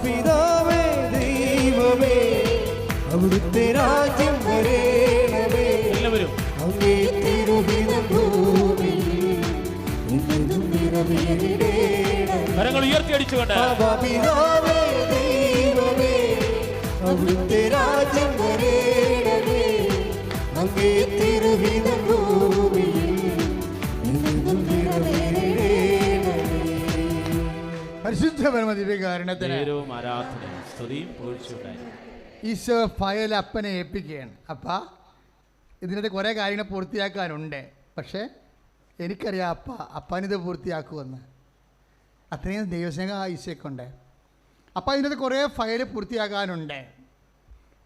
പിതാവേ ദൈവമേ അവിടുത്തെ രാജ്യം വരേണമേ. എല്ലാവരും അങ്ങേ തിരുഹിതം ഭൂമിയിൽ എന്നും നിറവേറണമേ. കരങ്ങൾ ഉയർത്തി അടിച്ചുകൊണ്ട് പിതാവേ ദൈവമേ അവിടുത്തെ രാജ്യം വരേണമേ. അങ്ങേ തിരുഹിതം ഭൂമിയിൽ എന്നും നിറവേറണമേ. പരിശുദ്ധ പരമദിവ്യകാരുണ്യത്തിന് ആരാധനയും സ്തുതിയും പുകഴ്ചയുണ്ടായി. ഈശോ ഫയൽ അപ്പനെ ഏൽപ്പിക്കുകയാണ്. അപ്പാ, ഇതിനകത്ത് കുറേ കാര്യങ്ങൾ പൂർത്തിയാക്കാനുണ്ട്, പക്ഷേ എനിക്കറിയാം അപ്പനിത് പൂർത്തിയാക്കുമെന്ന്. അത്രയും ദൈവസ്നേഹം ഈശോയ്ക്കുണ്ട്. അപ്പം ഇതിനകത്ത് കുറേ ഫയൽ പൂർത്തിയാക്കാനുണ്ട്,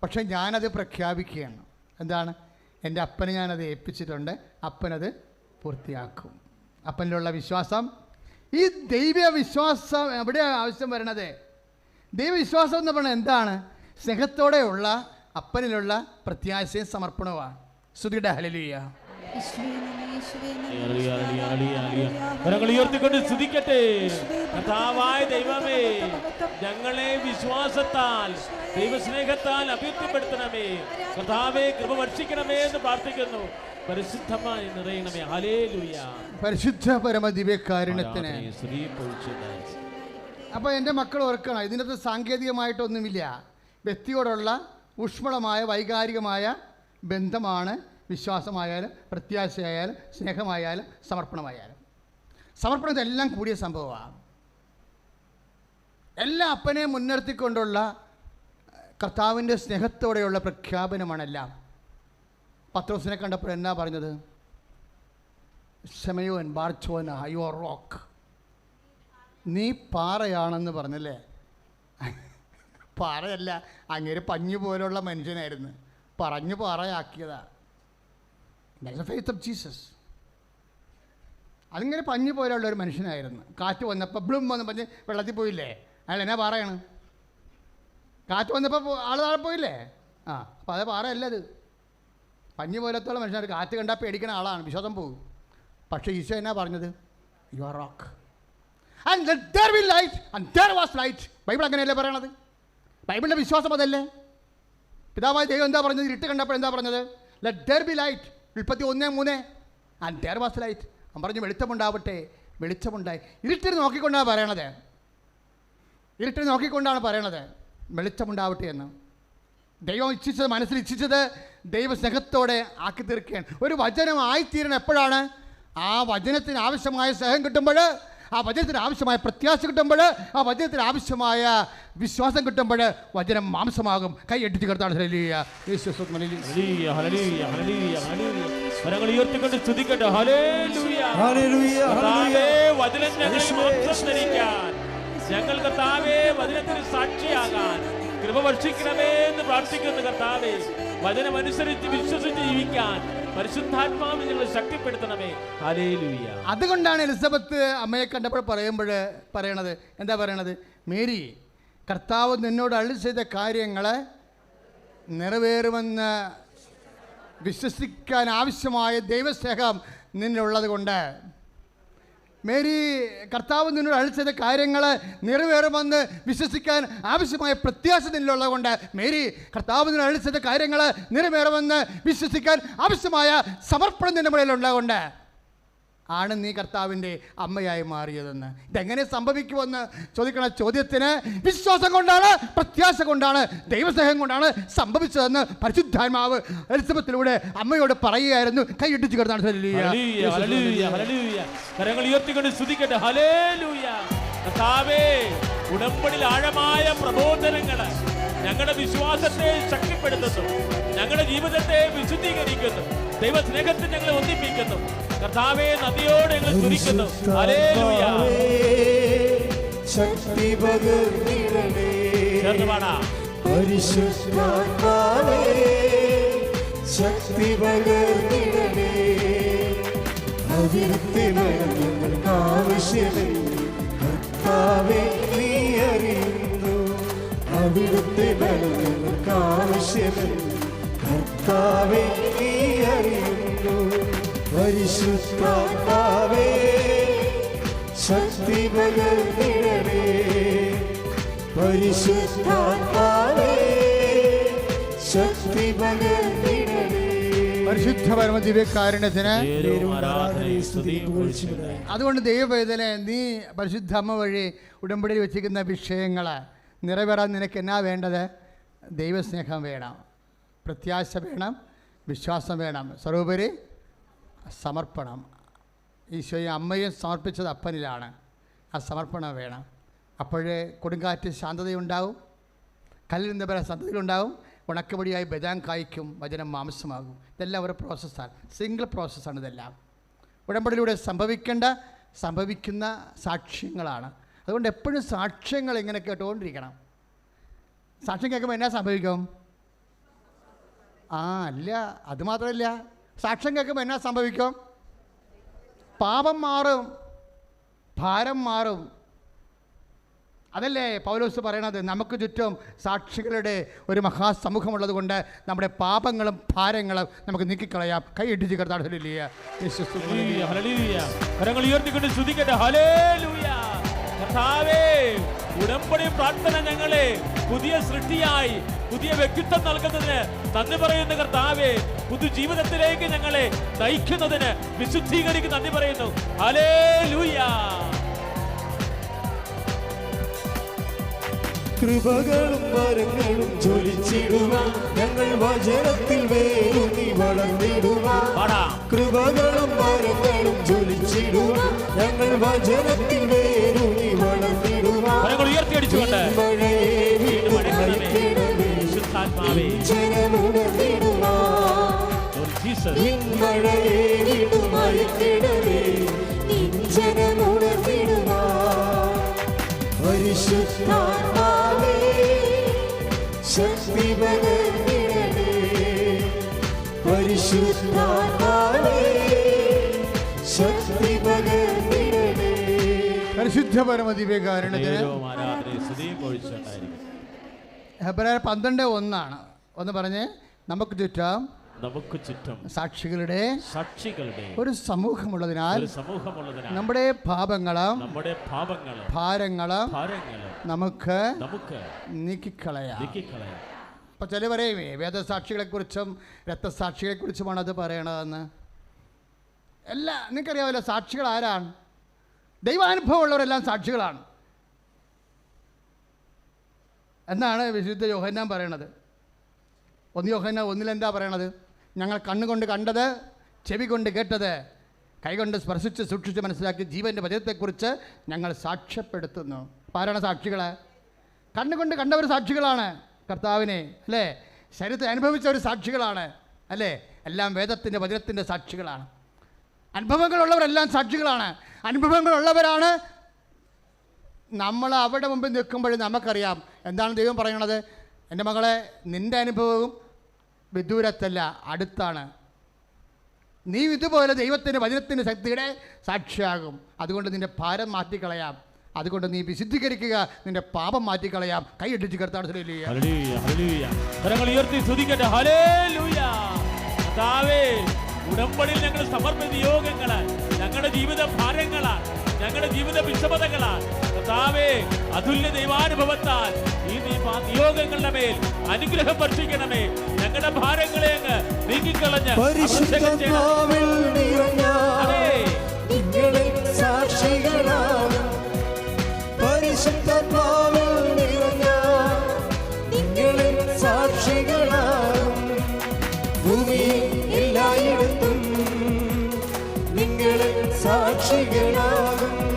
പക്ഷേ ഞാനത് പ്രഖ്യാപിക്കുകയാണ്. എന്താണ്? എൻ്റെ അപ്പനെ ഞാനത് ഏൽപ്പിച്ചിട്ടുണ്ട്, അപ്പനത് പൂർത്തിയാക്കും. അപ്പനിലുള്ള വിശ്വാസം, ഈ ദൈവ വിശ്വാസം എവിടെയാണ് ആവശ്യം വരണത്? ദൈവവിശ്വാസം എന്ന് പറഞ്ഞാൽ എന്താണ്? സ്നേഹത്തോടെയുള്ള അപ്പനിലുള്ള പ്രത്യാശയും സമർപ്പണവുമാണ്. സ്തുതിയുടെ ഹല്ലേലൂയ. ഉയർത്തിക്കൊണ്ട് സ്തുതിക്കട്ടെ. കർത്താവായ ദൈവമേ, ഞങ്ങളെ വിശ്വാസത്താൽ ദൈവസ്നേഹത്താൽ അഭിവൃദ്ധിപ്പെടുത്തണമേ. കർത്താവേ, കൃപ വർഷിക്കണമേ എന്ന് പ്രാർത്ഥിക്കുന്നു. പരിശുദ്ധമായി നിറയണമേ. ഹല്ലേലൂയ. പരിശുദ്ധ പരമദിവ്യകാരുണ്യത്തിന്. അപ്പോൾ എൻ്റെ മക്കൾ ഓർക്കണം, ഇതിനകത്ത് സാങ്കേതികമായിട്ടൊന്നുമില്ല. വ്യക്തിയോടുള്ള ഊഷ്മളമായ വൈകാരികമായ ബന്ധമാണ് വിശ്വാസമായാലും പ്രത്യാശയായാലും സ്നേഹമായാലും സമർപ്പണമായാലും. സമർപ്പണം ഇതെല്ലാം കൂടിയ സംഭവമാണ്. എല്ലാ അപ്പനെ മുൻനിർത്തിക്കൊണ്ടുള്ള കർത്താവിൻ്റെ സ്നേഹത്തോടെയുള്ള പ്രഖ്യാപനമാണെല്ലാം. പത്രോസിനെ കണ്ടപ്പോൾ എന്നാ പറഞ്ഞത്? ശമയോൻ ബാർച്ചോന യുവർ റോക്ക്, നീ പാറയാണെന്ന് പറഞ്ഞല്ലേ? പാറയല്ല, അങ്ങേര് പഞ്ഞു പോലുള്ള മനുഷ്യനായിരുന്നു, പറഞ്ഞു പാറയാക്കിയതാ. Faith of Jesus. അതിങ്ങനെ പഞ്ഞു പോലുള്ള ഒരു മനുഷ്യനായിരുന്നു. കാറ്റ് വന്നപ്പോൾ ബ്ലും വന്ന് പറഞ്ഞ് വെള്ളത്തിൽ പോയില്ലേ? അയാൾ എന്നാ പാറയാണ്? കാറ്റ് വന്നപ്പോൾ ആൾ താഴെ പോയില്ലേ? അപ്പോൾ അത് പാറയല്ല, അത് പഞ്ഞു പോലത്തോളം മനുഷ്യനാണ്. കാറ്റ് കണ്ടാൽ പേടിക്കുന്ന ആളാണ്, വിശ്വാസം പോകും. പക്ഷേ ഈശോ എന്നാ പറഞ്ഞത്? You are rock and there will light and there was light. Bible അങ്ങനെയല്ലേ പറയണത്? ബൈബിളിൻ്റെ വിശ്വാസം അതല്ലേ? പിതാവായ ദൈവം എന്താ പറഞ്ഞത്? ഇരുട്ട് കണ്ടപ്പോൾ എന്താ പറഞ്ഞത്? let there be light. 1:3 and there was light. അവൻ പറഞ്ഞു വെളിച്ചമുണ്ടാവട്ടെ, വെളിച്ചമുണ്ടായി. ഇരുട്ടിൽ നോക്കിക്കൊണ്ടാണ് പറയണത്, ഇരുട്ടിൽ നോക്കിക്കൊണ്ടാണ് പറയണത് വെളിച്ചമുണ്ടാവട്ടെ എന്ന്. ദൈവം ഇച്ഛിച്ചത്, മനസ്സിൽ ഇച്ഛിച്ചത് ദൈവസ്നേഹത്തോടെ ആക്കി തീർക്കുകയാണ്. ഒരു വചനം ആയിത്തീരണം എപ്പോഴാണ്? ആ വചനത്തിന് ആവശ്യമായ സ്നേഹം കിട്ടുമ്പോൾ, ആ വചനത്തിന് ആവശ്യമായ പ്രത്യാശ കിട്ടുമ്പോൾ, ആ വചനത്തിന് ആവശ്യമായ വിശ്വാസം കിട്ടുമ്പോൾ വചനം മാംസമാകും. കൈ എട്ടിച്ച് കർത്താവ് ഞങ്ങൾ കർത്താവേ വചനത്തിന് സാക്ഷിയാകാൻ കൃപ വർഷിക്കണമേ എന്ന് പ്രാർത്ഥിക്കുന്നു. കർത്താവേ, വചനമനുസരിച്ച് വിശ്വസിച്ച് ജീവിക്കാൻ പരിശുദ്ധാത്മാവിനെ ഞങ്ങൾ ശക്തിപ്പെടുത്തണമേ. ഹല്ലേലൂയ. അതുകൊണ്ടാണ് എലിസബത്ത് അമ്മയെ കണ്ടപ്പോൾ പറയണത് എന്താ പറയണത്? മേരി, കർത്താവ് നിന്നോട് അരുളി ചെയ്ത കാര്യങ്ങൾ നിറവേറുമെന്ന് വിശ്വസിക്കാൻ ആവശ്യമായ ദൈവസ്നേഹം നിന്നുള്ളത് കൊണ്ട്, മേരി, കർത്താവ് നിന്നോട് അരുളി ചെയ്ത കാര്യങ്ങൾ നിറവേറുമെന്ന് വിശ്വസിക്കാൻ ആവശ്യമായ പ്രത്യാശ നിന്നുള്ളത് കൊണ്ട്, മേരി, കർത്താവ് നിന്നോട് അരുളി ചെയ്ത കാര്യങ്ങൾ നിറവേറുമെന്ന് വിശ്വസിക്കാൻ ആവശ്യമായ സമർപ്പണം നിന്റെ മുകളിലുള്ളതുകൊണ്ട് ആണ് നീ കർത്താവിൻ്റെ അമ്മയായി മാറിയതെന്ന്. ഇതെങ്ങനെ സംഭവിക്കുമെന്ന് ചോദിക്കണ ചോദ്യത്തിന് വിശ്വാസം കൊണ്ടാണ്, പ്രത്യാശ കൊണ്ടാണ്, ദൈവസ്നേഹം കൊണ്ടാണ് സംഭവിച്ചതെന്ന് പരിശുദ്ധാത്മാവ് എലിസബത്തിലൂടെ അമ്മയോട് പറയുകയായിരുന്നു. കൈയിട്ടിച്ച് കിടന്നാണ്. കരങ്ങൾ ഉയർത്തിക്കൊണ്ട് സ്തുതിക്കട്ടെ. ഹല്ലേലൂയ. കർത്താവേ, ഉടമ്പടിയിൽ ആഴമായ പ്രബോധനങ്ങൾ ഞങ്ങളുടെ വിശ്വാസത്തെ ശക്തിപ്പെടുത്തുന്നു, ഞങ്ങളുടെ ജീവിതത്തെ വിശുദ്ധീകരിക്കുന്നു, ദൈവസ്നേഹത്തിൽ ഞങ്ങളെ ഒന്നിപ്പിക്കുന്നു. കർത്താവേ, നദിയോട് ഞങ്ങൾ സ്തുതിക്കുന്നു. ഹല്ലേലൂയ. ശക്തി പകർന്നിടണേ ചേർന്ന് പാടാം. പരിശുദ്ധാത്മാവേ, ശക്തി പകർന്നിടണേ. അവിടുത്തെ ഞങ്ങൾക്ക് ആവശ്യമേ കർത്താവേ, നീ അറിയുന്നു. അവിടുത്തെ ഞങ്ങൾക്ക് ആവശ്യമേ കർത്താവേ, നീ അറിയുന്നു. പരിശുദ്ധാത്മാവേ, ശക്തി പകർന്നിടണേ. പരിശുദ്ധാത്മാവേ ശക്തി പകർന്നിടണേ. പരിശുദ്ധ പരമ ദിവ്യകാരുണ്യത്തിന് ആരാധനയും സ്തുതിയും പുകഴ്ചയും. അതുകൊണ്ട് ദൈവവേദന നീ പരിശുദ്ധ അമ്മ വഴി ഉടമ്പടിയിൽ വെച്ചിരിക്കുന്ന വിഷയങ്ങൾ നിറവേറാൻ നിനക്ക് എന്നാ വേണ്ടത്? ദൈവസ്നേഹം വേണം, പ്രത്യാശ വേണം, വിശ്വാസം വേണം, സർവോപരി സമർപ്പണം. ഈശോയെ അമ്മയെ സമർപ്പിച്ചത് അപ്പനിലാണ്. ആ സമർപ്പണം വേണം. അപ്പോഴേ കൊടുങ്കാറ്റ് ശാന്തതയുണ്ടാവും, കല്ലിൽ നിന്ന് പല സന്തതികളുണ്ടാവും, ഉണക്കപൊടിയായി ബദാം കായ്ക്കും, വചനം മാംസമാകും. ഇതെല്ലാം ഒരു പ്രോസസ്സാണ്, സിംഗിൾ പ്രോസസ്സാണ് ഇതെല്ലാം. ഉടമ്പടിയിലൂടെ സംഭവിക്കുന്ന സാക്ഷ്യങ്ങളാണ്. അതുകൊണ്ട് എപ്പോഴും സാക്ഷ്യങ്ങൾ ഇങ്ങനെ കേട്ടുകൊണ്ടിരിക്കണം. സാക്ഷ്യം കേൾക്കുമ്പോൾ എന്നാ സംഭവിക്കും? അല്ല, അതുമാത്രമല്ല, സാക്ഷ്യം കേൾക്കുമ്പോൾ എന്നാ സംഭവിക്കും? പാപം മാറും, ഭാരം മാറും. അതല്ലേ പൗലോസ് പറയണത്, നമുക്ക് ചുറ്റും സാക്ഷികളുടെ ഒരു മഹാസമൂഹമുള്ളത് കൊണ്ട് നമ്മുടെ പാപങ്ങളും ഭാരങ്ങളും നമുക്ക് നീക്കിക്കളയാം. കൈ ഇടിച്ച് കർത്താവ് കരങ്ങൾ ഉയർത്തിക്കൊണ്ട് സ്തുതിക്കട്ടെ. ഹല്ലേലൂയ. കർത്താവേ, ഉടമ്പടി പ്രാർത്ഥന ഞങ്ങളെ പുതിയ സൃഷ്ടിയായി പുതിയ വ്യക്തിത്വം നൽകുന്നതിന് നന്ദി പറയുന്നു കർത്താവേ. പുതുജീവിതത്തിലേക്ക് ഞങ്ങളെ നയിക്കുന്നതിന് വിശുദ്ധീകരിക്ക് നന്ദി പറയുന്നു. ഹല്ലേലൂയ. കൃപകളും വരങ്ങളും ജ്വലിച്ചിടുവാൻ ഞങ്ങൾ വചനത്തിൽ വേരൂന്നി വളർന്നിടുവാൻ. കൃപകളും വരങ്ങളും ജ്വലിച്ചിടുവാൻ ഞങ്ങൾ വചനത്തിൽ വേരൂന്നി വളർന്നിടുവാൻ. ഉയർത്തിയടിച്ചുകൊണ്ട് പരിശുദ്ധാത്മാവേ ശക്തി പകർന്നിടണേ. പരിശുദ്ധാത്മാവേ ശക്തി പകർന്നിടണേ. പരിശുദ്ധ പരമ ദിവ്യകാരുണ്യത്തിന് ഹെബ്രായർ 12:1 ഒന്ന് പറഞ്ഞ്, നമുക്ക് ചുറ്റും സാക്ഷികളുടെ ഒരു സമൂഹമുള്ളതിനാൽ നമ്മുടെ പാപങ്ങളും ഭാരങ്ങളും നമുക്ക് നീക്കിക്കളയാം. അപ്പൊ ചില പറയുമേ വേദസാക്ഷികളെ കുറിച്ചും രക്തസാക്ഷികളെ കുറിച്ചുമാണ് അത് പറയണതെന്ന്. നിങ്ങൾക്കറിയാമല്ലോ സാക്ഷികൾ ആരാണ്? ദൈവാനുഭവമുള്ളവരെല്ലാം സാക്ഷികളാണ് എന്നാണ് വിശുദ്ധ യോഹന്നാൻ പറയണത്. 1 യോഹന്നാൻ 1 എന്താ പറയണത്? ഞങ്ങൾ കണ്ണുകൊണ്ട് കണ്ടത്, ചെവി കൊണ്ട് കേട്ടത്, കൈകൊണ്ട് സ്പർശിച്ച് സൂക്ഷിച്ച് മനസ്സിലാക്കി ജീവൻ്റെ വചനത്തെക്കുറിച്ച് ഞങ്ങൾ സാക്ഷ്യപ്പെടുത്തുന്നു. ആരാണ് സാക്ഷികൾ? കണ്ണുകൊണ്ട് കണ്ടവർ സാക്ഷികളാണ് കർത്താവിനെ, അല്ലേ? ശരീരത്തിൽ അനുഭവിച്ചവർ സാക്ഷികളാണ്, അല്ലേ? എല്ലാം വേദത്തിൻ്റെ വചനത്തിൻ്റെ സാക്ഷികളാണ്. അനുഭവങ്ങളുള്ളവരെല്ലാം സാക്ഷികളാണ്. അനുഭവങ്ങളുള്ളവരാണ് നമ്മൾ അവിടെ മുമ്പിൽ നിൽക്കുമ്പോഴും നമുക്കറിയാം എന്താണ് ദൈവം പറയണത്. എൻ്റെ മകളെ, നിൻ്റെ അനുഭവവും വിദൂരത്തല്ല, അടുത്താണ്. നീ ഇതുപോലെ ദൈവത്തിൻ്റെ വചനത്തിൻ്റെ ശക്തിയുടെ സാക്ഷിയാകും. അതുകൊണ്ട് നിൻ്റെ ഭാരം മാറ്റിക്കളയാം. അതുകൊണ്ട് നീ വിശുദ്ധീകരിക്കുക, നിന്റെ പാപം മാറ്റിക്കളയാം. കൈയിട്ടിച്ച് കർത്താവ് ഉടമ്പടിയിൽ ഞങ്ങൾ സമർപ്പിച്ച നിയോഗങ്ങള് ഞങ്ങളുടെ ജീവിത ഭാരങ്ങളാണ്, ഞങ്ങളുടെ ജീവിത വിഷമതകളാണ്. കർത്താവേ, അതുല്യ ദൈവാനുഭവത്താൽ ഈ നിയോഗങ്ങളുടെ മേൽ അനുഗ്രഹം വർഷിക്കണമേ. ഞങ്ങളുടെ ഭാരങ്ങളെ അങ്ങ് നീക്കിക്കളഞ്ഞ്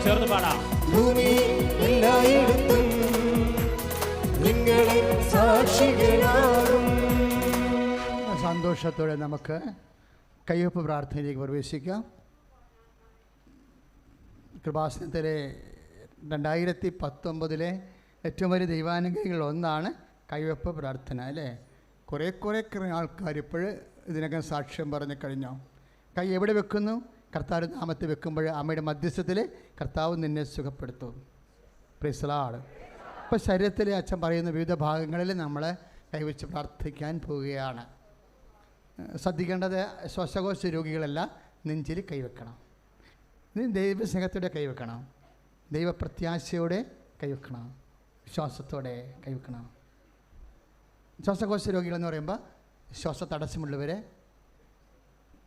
ചേർന്ന് പാടാം. സന്തോഷത്തോടെ നമുക്ക് കയ്യൊപ്പ് പ്രാർത്ഥനയിലേക്ക് പ്രവേശിക്കാം. കൃപാസനത്തിലെ 2019 ഏറ്റവും വലിയ ദൈവാനുഗ്രഹങ്ങളിൽ ഒന്നാണ് കയ്യൊപ്പ് പ്രാർത്ഥന, അല്ലേ? കുറേ ആൾക്കാർ ഇപ്പോഴും ഇതിനകം സാക്ഷ്യം പറഞ്ഞു കഴിഞ്ഞു. കൈ എവിടെ വെക്കുന്നു? കർത്താവ് നാമത്തിൽ വെക്കുമ്പോൾ അമ്മയുടെ മധ്യസ്ഥത്തിൽ കർത്താവ് നിന്നെ സുഖപ്പെടുത്തും. Praise the Lord. ഇപ്പോൾ ശരീരത്തിലെ അച്ഛൻ പറയുന്ന വിവിധ ഭാഗങ്ങളിൽ നമ്മൾ കൈവച്ച് പ്രാർത്ഥിക്കാൻ പോവുകയാണ്. ശ്രദ്ധിക്കേണ്ടത്, ശ്വാസകോശ രോഗികളെല്ലാം നെഞ്ചിൽ കൈവെക്കണം. ദൈവസ്നേഹത്തോടെ കൈവെക്കണം, ദൈവപ്രത്യാശയോടെ കൈവെക്കണം. വിശ്വാസത്തോടെ കൈവെക്കണം. ശ്വാസകോശ രോഗികളെന്ന് പറയുമ്പോൾ ശ്വാസ തടസ്സമുള്ളവർ,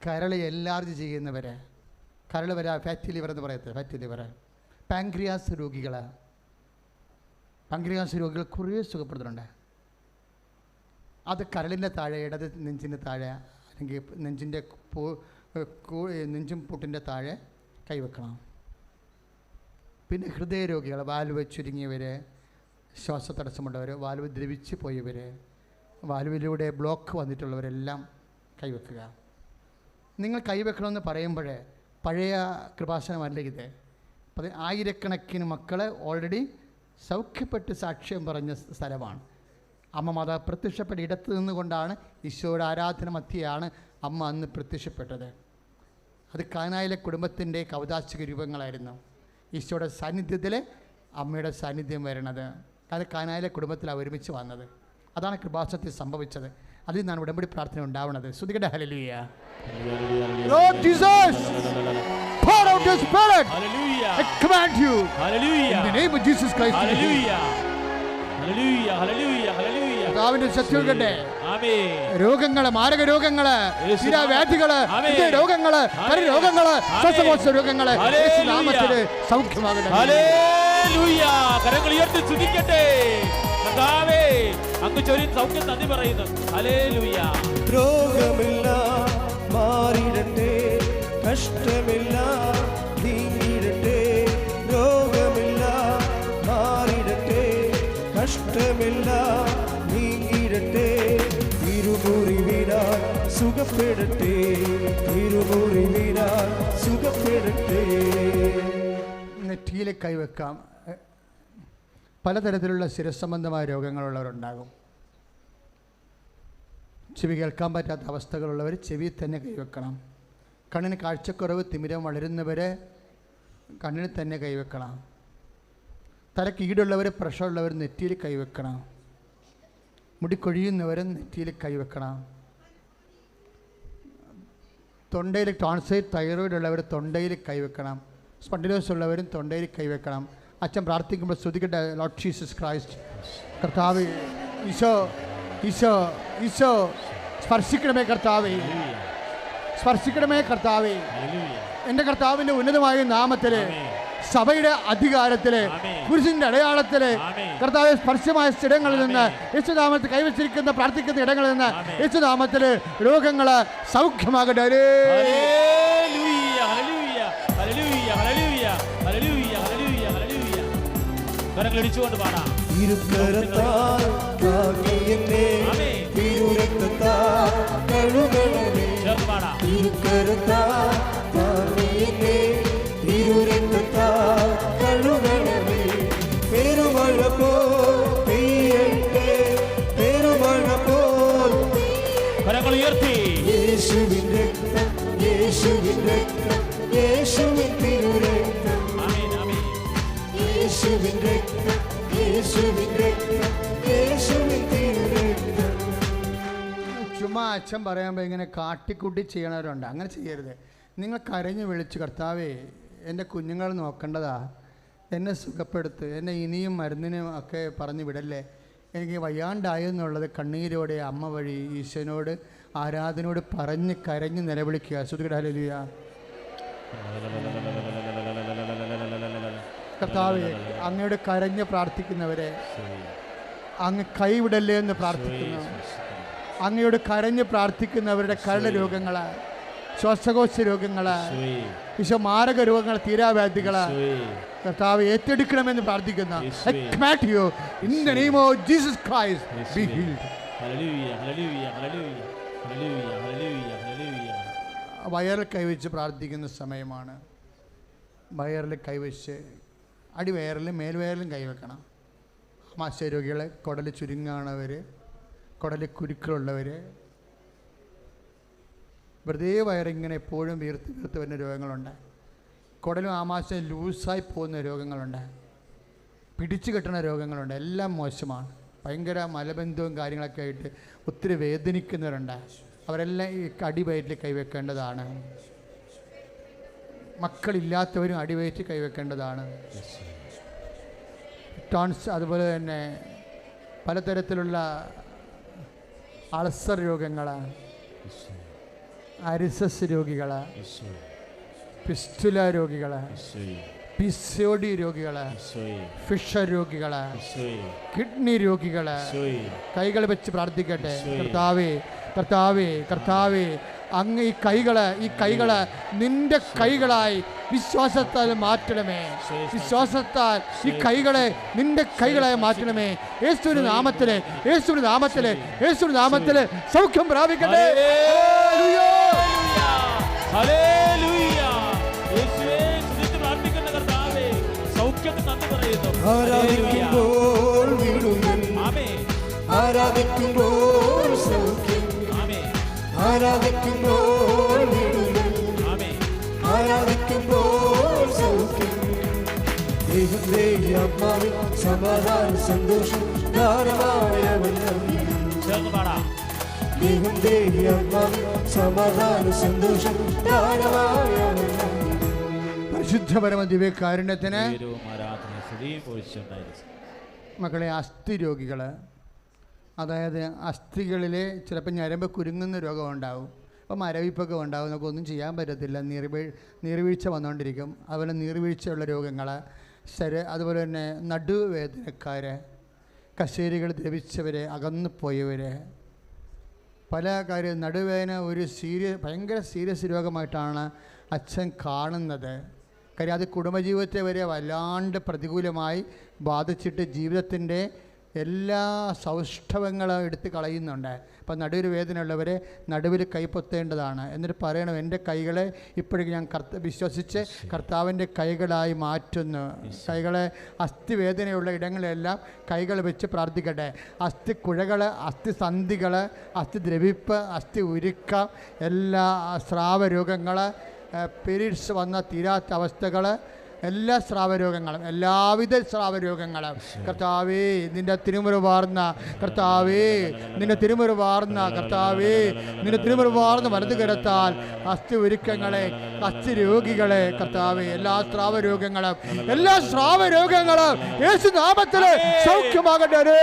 കരൾ എൻലാർജ് ചെയ്യുന്നവർ, കരൾ വരെ ഫാറ്റി ലിവർ എന്ന് പറയത്തില്ല, ഫാറ്റി ലിവർ, പാൻക്രിയാസ് രോഗികൾ കുറേ സുഖപ്പെടുത്തുന്നുണ്ട്. അത് കരളിൻ്റെ താഴെ, ഇടത് നെഞ്ചിൻ്റെ താഴെ, അല്ലെങ്കിൽ നെഞ്ചിൻ്റെ നെഞ്ചും പൊട്ടിൻ്റെ താഴെ കൈവെക്കണം. പിന്നെ ഹൃദയരോഗികൾ, വാൽവ് ചുരുങ്ങിയവർ, ശ്വാസതടസ്സമുള്ളവർ, വാൽവ് ദ്രവിച്ച് പോയവർ, വാൽവിലൂടെ ബ്ലോക്ക് വന്നിട്ടുള്ളവരെല്ലാം കൈവെക്കുക. നിങ്ങൾ കൈവെക്കണമെന്ന് പറയുമ്പോൾ പഴയ കൃപാസനമല്ല ഇത്. ആയിരക്കണക്കിന് മക്കൾ ഓൾറെഡി സൗഖ്യപ്പെട്ട് സാക്ഷ്യം പറഞ്ഞ സ്ഥലമാണ്. അമ്മ മാതാ പ്രത്യക്ഷപ്പെട്ട ഇടത്ത് നിന്നുകൊണ്ടാണ്, ഈശോയുടെ ആരാധന മധ്യയാണ് അമ്മ അന്ന് പ്രത്യക്ഷപ്പെട്ടത്. അത് കാനായിലെ കുടുംബത്തിൻ്റെ കൗതാശിക രൂപങ്ങളായിരുന്നു. ഈശോയുടെ സാന്നിധ്യത്തിൽ അമ്മയുടെ സാന്നിധ്യം വരണത്, അത് കാനായിലെ കുടുംബത്തിലാണ് ഒരുമിച്ച് വന്നത്. അതാണ് കൃപാസനത്തിൽ സംഭവിച്ചത്. അതിൽ നിന്നാണ് ഉടമ്പടി പ്രാർത്ഥന ഉണ്ടാവുന്നത്. സ്തുതിക്കട്ടെ, hallelujah. Lord Jesus, pour out your spirit. Hallelujah. I command you. Hallelujah. In the name of Jesus Christ. Hallelujah. Hallelujah. Hallelujah. Hallelujah. കർത്താവിന്റെ സത്യവുകട്ടെ. ആമേൻ. രോഗങ്ങള്, മാരക രോഗങ്ങള്, സ്ഥിരവ്യാധികള്, രോഗങ്ങള്, രോഗങ്ങള്, ശ്വാസകോശ രോഗങ്ങള് യേശുനാമത്തിൽ സൗഖ്യമാകട്ടെ. ഹല്ലേലൂയ. കരങ്ങൾ ഉയർത്തി സ്തുതിക്കട്ടെ. കർത്താവേ, അങ്ങ് ചൊരിഞ്ഞ സൗഖ്യം നന്ദി പറയുന്നു. ഹല്ലേലൂയ. രോഗമെല്ലാം മാറിടട്ടെ, കഷ്ടമെല്ലാം നീങ്ങിടട്ടെ. രോഗമെല്ലാം മാറിടട്ടെ, കഷ്ടമെല്ലാം നീങ്ങിടട്ടെ. തിരുമുറിവിനാൽ സുഖപ്പെടട്ടെ, തിരുമുറിവിനാൽ സുഖപ്പെടട്ടെ. നെറ്റിയിൽ കൈവെക്കാം. പലതരത്തിലുള്ള ശിരസംബന്ധമായ രോഗങ്ങളുള്ളവരുണ്ടാകും. ചെവി കേൾക്കാൻ പറ്റാത്ത അവസ്ഥകളുള്ളവർ ചെവിയിൽ തന്നെ കൈവെക്കണം. കണ്ണിന് കാഴ്ചക്കുറവ്, തിമിരം വളരുന്നവർ കണ്ണിന് തന്നെ കൈവെക്കണം. തലക്കീടുള്ളവർ, പ്രഷറുള്ളവർ നെറ്റിയിൽ കൈവെക്കണം. മുടി കൊഴിയുന്നവർ നെറ്റിയിൽ കൈവെക്കണം. തൊണ്ടയിൽ ടോൺസൈറ്റ്, തൈറോയിഡ് ഉള്ളവർ തൊണ്ടയിൽ കൈവെക്കണം. സ്പണ്ടിലോസ് ഉള്ളവരും തൊണ്ടയിൽ കൈവെക്കണം. അച്ഛൻ പ്രാർത്ഥിക്കുമ്പോൾ ശ്രദ്ധിക്കട്ടെ. ലോർഡ് ജീസസ് ക്രൈസ്റ്റ്, കർത്താവ് ഈശോ, ഈശോ, ഈശോ സ്പർശിക്കണമേ കർത്താവേ, സ്പർശിക്കണമേ കർത്താവേ. എൻ്റെ കർത്താവിൻ്റെ ഉന്നതമായ നാമത്തിൽ, സഭയുടെ അധികാരത്തിൽ, കുരിശിൻ്റെ അടയാളത്തിൽ കർത്താവ് സ്പർശമായ ഇടങ്ങളിൽ നിന്ന്, യേശുനാമത്തിൽ കൈവച്ചിരിക്കുന്ന പ്രാർത്ഥിക്കുന്ന ഇടങ്ങളിൽ നിന്ന് യേശുനാമത്തിൽ രോഗങ്ങൾ സൗഖ്യമാകട്ടെ. കരങ്ങളടിച്ചുകൊണ്ട് പാടാം. ഇരുകരത്താൽ താങ്ങിയെന്നെ, തിരുരക്തത്താൽ കഴുകണമേ. ചേർന്ന് പാടാം. ഇരുകരത്താൽ താങ്ങിയെന്നെ, തിരുരക്തത്താൽ കഴുകണമേ. പെരുമഴ പോൽ പെയ്യട്ടെ, പെരുമഴ പോൽ. കരങ്ങൾ ഉയർത്തി. യേശുവിൻ രക്തം, യേശുവിൻ രക്തം, യേശുവിൻ തിരുരക്തം. ആമേൻ, ആമേൻ. യേശുവിൻ രക്തം, യേശുവിൻ രക്തം, യേശുവിൻ തിരുരക്തം. ചുമ്മാ അച്ഛൻ പറയുമ്പോൾ ഇങ്ങനെ കാട്ടിക്കൂട്ടി ചെയ്യണവരുണ്ട്. അങ്ങനെ ചെയ്യരുത്. നിങ്ങൾ കരഞ്ഞു വിളിച്ച്, കർത്താവേ എൻ്റെ കുഞ്ഞുങ്ങൾ നോക്കേണ്ടതാ, എന്നെ സുഖപ്പെടുത്ത്, എന്നെ ഇനിയും മരുന്നിനും ഒക്കെ പറഞ്ഞു വിടല്ലേ, എനിക്ക് വയ്യാണ്ടായെന്നുള്ളത് കണ്ണീരോടെ അമ്മ വഴി ഈശോനോട്, ആരാധനയോട് പറഞ്ഞ് കരഞ്ഞ് നിലവിളിക്കുക. സ്തുതിക്കട്ടെ, ഹല്ലേലൂയ. കർത്താവേ, അങ്ങയോട് കരഞ്ഞ് പ്രാർത്ഥിക്കുന്നവരെ അങ്ങ് കൈവിടല്ലേ എന്ന് പ്രാർത്ഥിക്കുന്നു. അങ്ങയോട് കരഞ്ഞ് പ്രാർത്ഥിക്കുന്നവരുടെ കരൾ രോഗങ്ങൾ, ശ്വാസകോശ രോഗങ്ങൾ, ഈശോ മാരക രോഗങ്ങൾ, തീരാവ്യാധികൾ കർത്താവ് ഏറ്റെടുക്കണമെന്ന് പ്രാർത്ഥിക്കുന്ന in the name of Jesus Christ be healed. വയറിൽ കൈവച്ച് പ്രാർത്ഥിക്കുന്ന സമയമാണ്. വയറിൽ കൈവച്ച്, അടിവയറിലും മേൽവയറിലും കൈവെക്കണം. ആമാശയരോഗികൾ, കുടൽ ചുരുങ്ങാണവർ, കുടൽ കുരുക്കളുള്ളവർ, വെറുതെ വയറിങ്ങനെ എപ്പോഴും വീർത്ത് വീർത്ത് വരുന്ന രോഗങ്ങളുണ്ട്. കുടലും ആമാശയം ലൂസായി പോകുന്ന രോഗങ്ങളുണ്ട്. പിടിച്ചു കെട്ടുന്ന രോഗങ്ങളുണ്ട്. എല്ലാം മോശമാണ്. ഭയങ്കര മലബന്ധവും കാര്യങ്ങളൊക്കെ ആയിട്ട് ഒത്തിരി വേദനിക്കുന്നവരുണ്ട്. അവരെല്ലാം ഈ അടിവയറ്റിൽ കൈവെക്കേണ്ടതാണ്. മക്കളില്ലാത്തവരും അടിവയറ്റിൽ കൈവെക്കേണ്ടതാണ്. സ്റ്റോൺസ്, അതുപോലെ തന്നെ പലതരത്തിലുള്ള അൾസർ രോഗങ്ങൾ, അരിസസ് രോഗികൾ, ഫിസ്റ്റുല രോഗികൾ, PCOD രോഗികൾ, ഫിഷർ രോഗികൾ, കിഡ്നി രോഗികൾ, കൈകൾ വെച്ച് പ്രാർത്ഥിക്കട്ടെ. കർത്താവേ, കർത്താവേ, കർത്താവേ, അങ്ങ് ഈ കൈകള് നിന്റെ കൈകളായി വിശ്വാസത്താൽ മാറ്റണമേ. വിശ്വാസത്താൽ ഈ കൈകളെ നിന്റെ കൈകളായി മാറ്റണമേ. യേശുവിന്റെ നാമത്തില്, യേശുവിന്റെ നാമത്തില്, യേശുവിന്റെ നാമത്തില് സൗഖ്യം പ്രാപിക്കട്ടെ. ആരാധിക്കുമ്പോൾ വിടുതൽ, ആരാധിക്കുമ്പോൾ സൗഖ്യം, ആരാധിക്കുമ്പോൾ വിടുതൽ, ആരാധിക്കുമ്പോൾ സൗഖ്യം. ദൈവത്തെ ആത്മാവിൽ സമാധാന സന്തോഷം ധാരമായവണ്ണം. ദൈവത്തെ ആത്മാവിൽ സമാധാന സന്തോഷം ധാരമായവണ്ണം. പരിശുദ്ധ പരമ ദിവ്യകാരുണ്യത്തിന് മക്കളെ, അസ്ഥി രോഗികൾ, അതായത് അസ്ഥികളിലെ ചിലപ്പോൾ ഞരമ്പ് കുരുങ്ങുന്ന രോഗം ഉണ്ടാവും. അപ്പോൾ മരവിപ്പൊക്കെ ഉണ്ടാവും, നമുക്കൊന്നും ചെയ്യാൻ പറ്റത്തില്ല, നീർവീഴ്ച വന്നുകൊണ്ടിരിക്കും. അതുപോലെ നീർവീഴ്ചയുള്ള രോഗങ്ങൾ, അതുപോലെ തന്നെ നടുവേദനക്കാർ, കശേരികൾ ദ്രവിച്ചവർ, അകന്നു പോയവർ, പല കാര്യം നടുവേദന ഒരു ഭയങ്കര സീരിയസ് രോഗമായിട്ടാണ് അച്ഛൻ കാണുന്നത്. കാര്യം അത് കുടുംബജീവിതത്തെ വരെ വല്ലാണ്ട് പ്രതികൂലമായി ബാധിച്ചിട്ട് ജീവിതത്തിൻ്റെ എല്ലാ സൗഷ്ഠവങ്ങളും എടുത്ത് കളയുന്നുണ്ട്. അപ്പം നടുവിൽ വേദനയുള്ളവരെ നടുവിൽ കൈപ്പൊത്തേണ്ടതാണ്. എന്നിട്ട് പറയണം, എൻ്റെ കൈകളെ ഇപ്പോഴേക്കും ഞാൻ വിശ്വസിച്ച് കർത്താവിൻ്റെ കൈകളായി മാറ്റുന്നു. കൈകളെ അസ്ഥി വേദനയുള്ള ഇടങ്ങളിലെല്ലാം കൈകൾ വെച്ച് പ്രാർത്ഥിക്കട്ടെ. അസ്ഥി കുഴകൾ, അസ്ഥി സന്ധികൾ, അസ്ഥി ദ്രവിപ്പ്, അസ്ഥി ഉരുക്കം, എല്ലാ സ്രാവരോഗങ്ങൾ, പീരീഡ്സ് വന്ന തീരാത്ത അവസ്ഥകൾ, എല്ലാ സ്രാവരോഗങ്ങളും, എല്ലാവിധ സ്രാവരോഗങ്ങളും കർത്താവേ നിന്റെ തിരുമുറിവാർന്ന കർത്താവേ, നിന്റെ തിരുമുറിവാർന്ന കർത്താവേ, നിന്റെ തിരുമുറിവാർന്ന വലതു കരത്താൽ അസ്ഥി ഒരുക്കങ്ങളെ, അസ്ഥി രോഗികളെ കർത്താവേ, എല്ലാ സ്രാവരോഗങ്ങളും, എല്ലാ സ്രാവരോഗങ്ങളും യേശു നാമത്തിൽ സൗഖ്യമാകട്ടെ.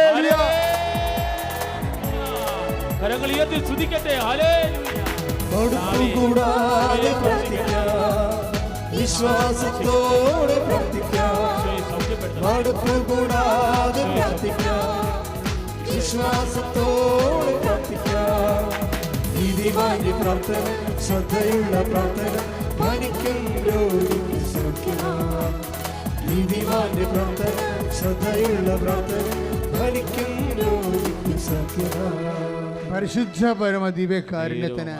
കരങ്ങൾ ഉയർത്തി സ്തുതിക്കട്ടെ. ഹല്ലേലൂയ. കൂടാതെ പ്രാർത്ഥിക്കാം, വിശ്വാസത്തോടെ പ്രാർത്ഥിക്കാം. കൂടാതെ പ്രാർത്ഥിക്കാം, വിശ്വാസത്തോടെ പ്രാർത്ഥിക്കാം. നീതിമാന്റെ പ്രാർത്ഥന, ശ്രദ്ധയുള്ള പ്രാർത്ഥന, മരിക്കും രോഗിക്ക് സൗഖ്യമാം. നീതിമാന്റെ പ്രാർത്ഥന, ശ്രദ്ധയുള്ള പ്രാർത്ഥന, മരിക്കും രോഗിക്ക് സൗഖ്യമാം. പരിശുദ്ധ പരമ ദിവ്യകാരുണ്യത്തിന്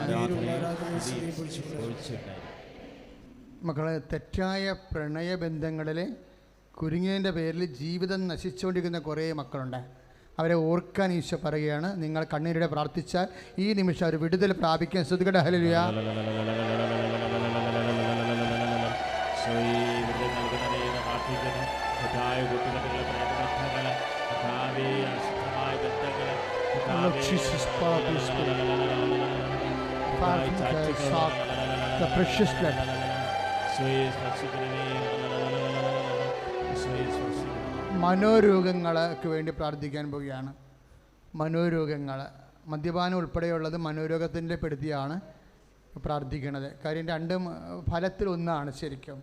മക്കളെ, തെറ്റായ പ്രണയബന്ധങ്ങളിൽ കുരുങ്ങിയതിൻ്റെ പേരിൽ ജീവിതം നശിച്ചുകൊണ്ടിരിക്കുന്ന കുറേ മക്കളുണ്ട്. അവരെ ഓർക്കാൻ ഈശോ പറയുകയാണ്, നിങ്ങൾ കണ്ണീരോടെ പ്രാർത്ഥിച്ചാൽ ഈ നിമിഷം അവർ വിടുതൽ പ്രാപിക്കാൻ. ശ്രദ്ധിക്കട്ടെ. ഹല്ലേലൂയ. The precious blood. മനോരോഗങ്ങൾക്ക് വേണ്ടി പ്രാർത്ഥിക്കാൻ പോവുകയാണ്. മനോരോഗങ്ങൾ, മദ്യപാനം ഉൾപ്പെടെയുള്ളത് മനോരോഗത്തിൻ്റെ പെടുത്തിയാണ് പ്രാർത്ഥിക്കുന്നത്. കാര്യം രണ്ടും ഫലത്തിലൊന്നാണ്. ശരിക്കും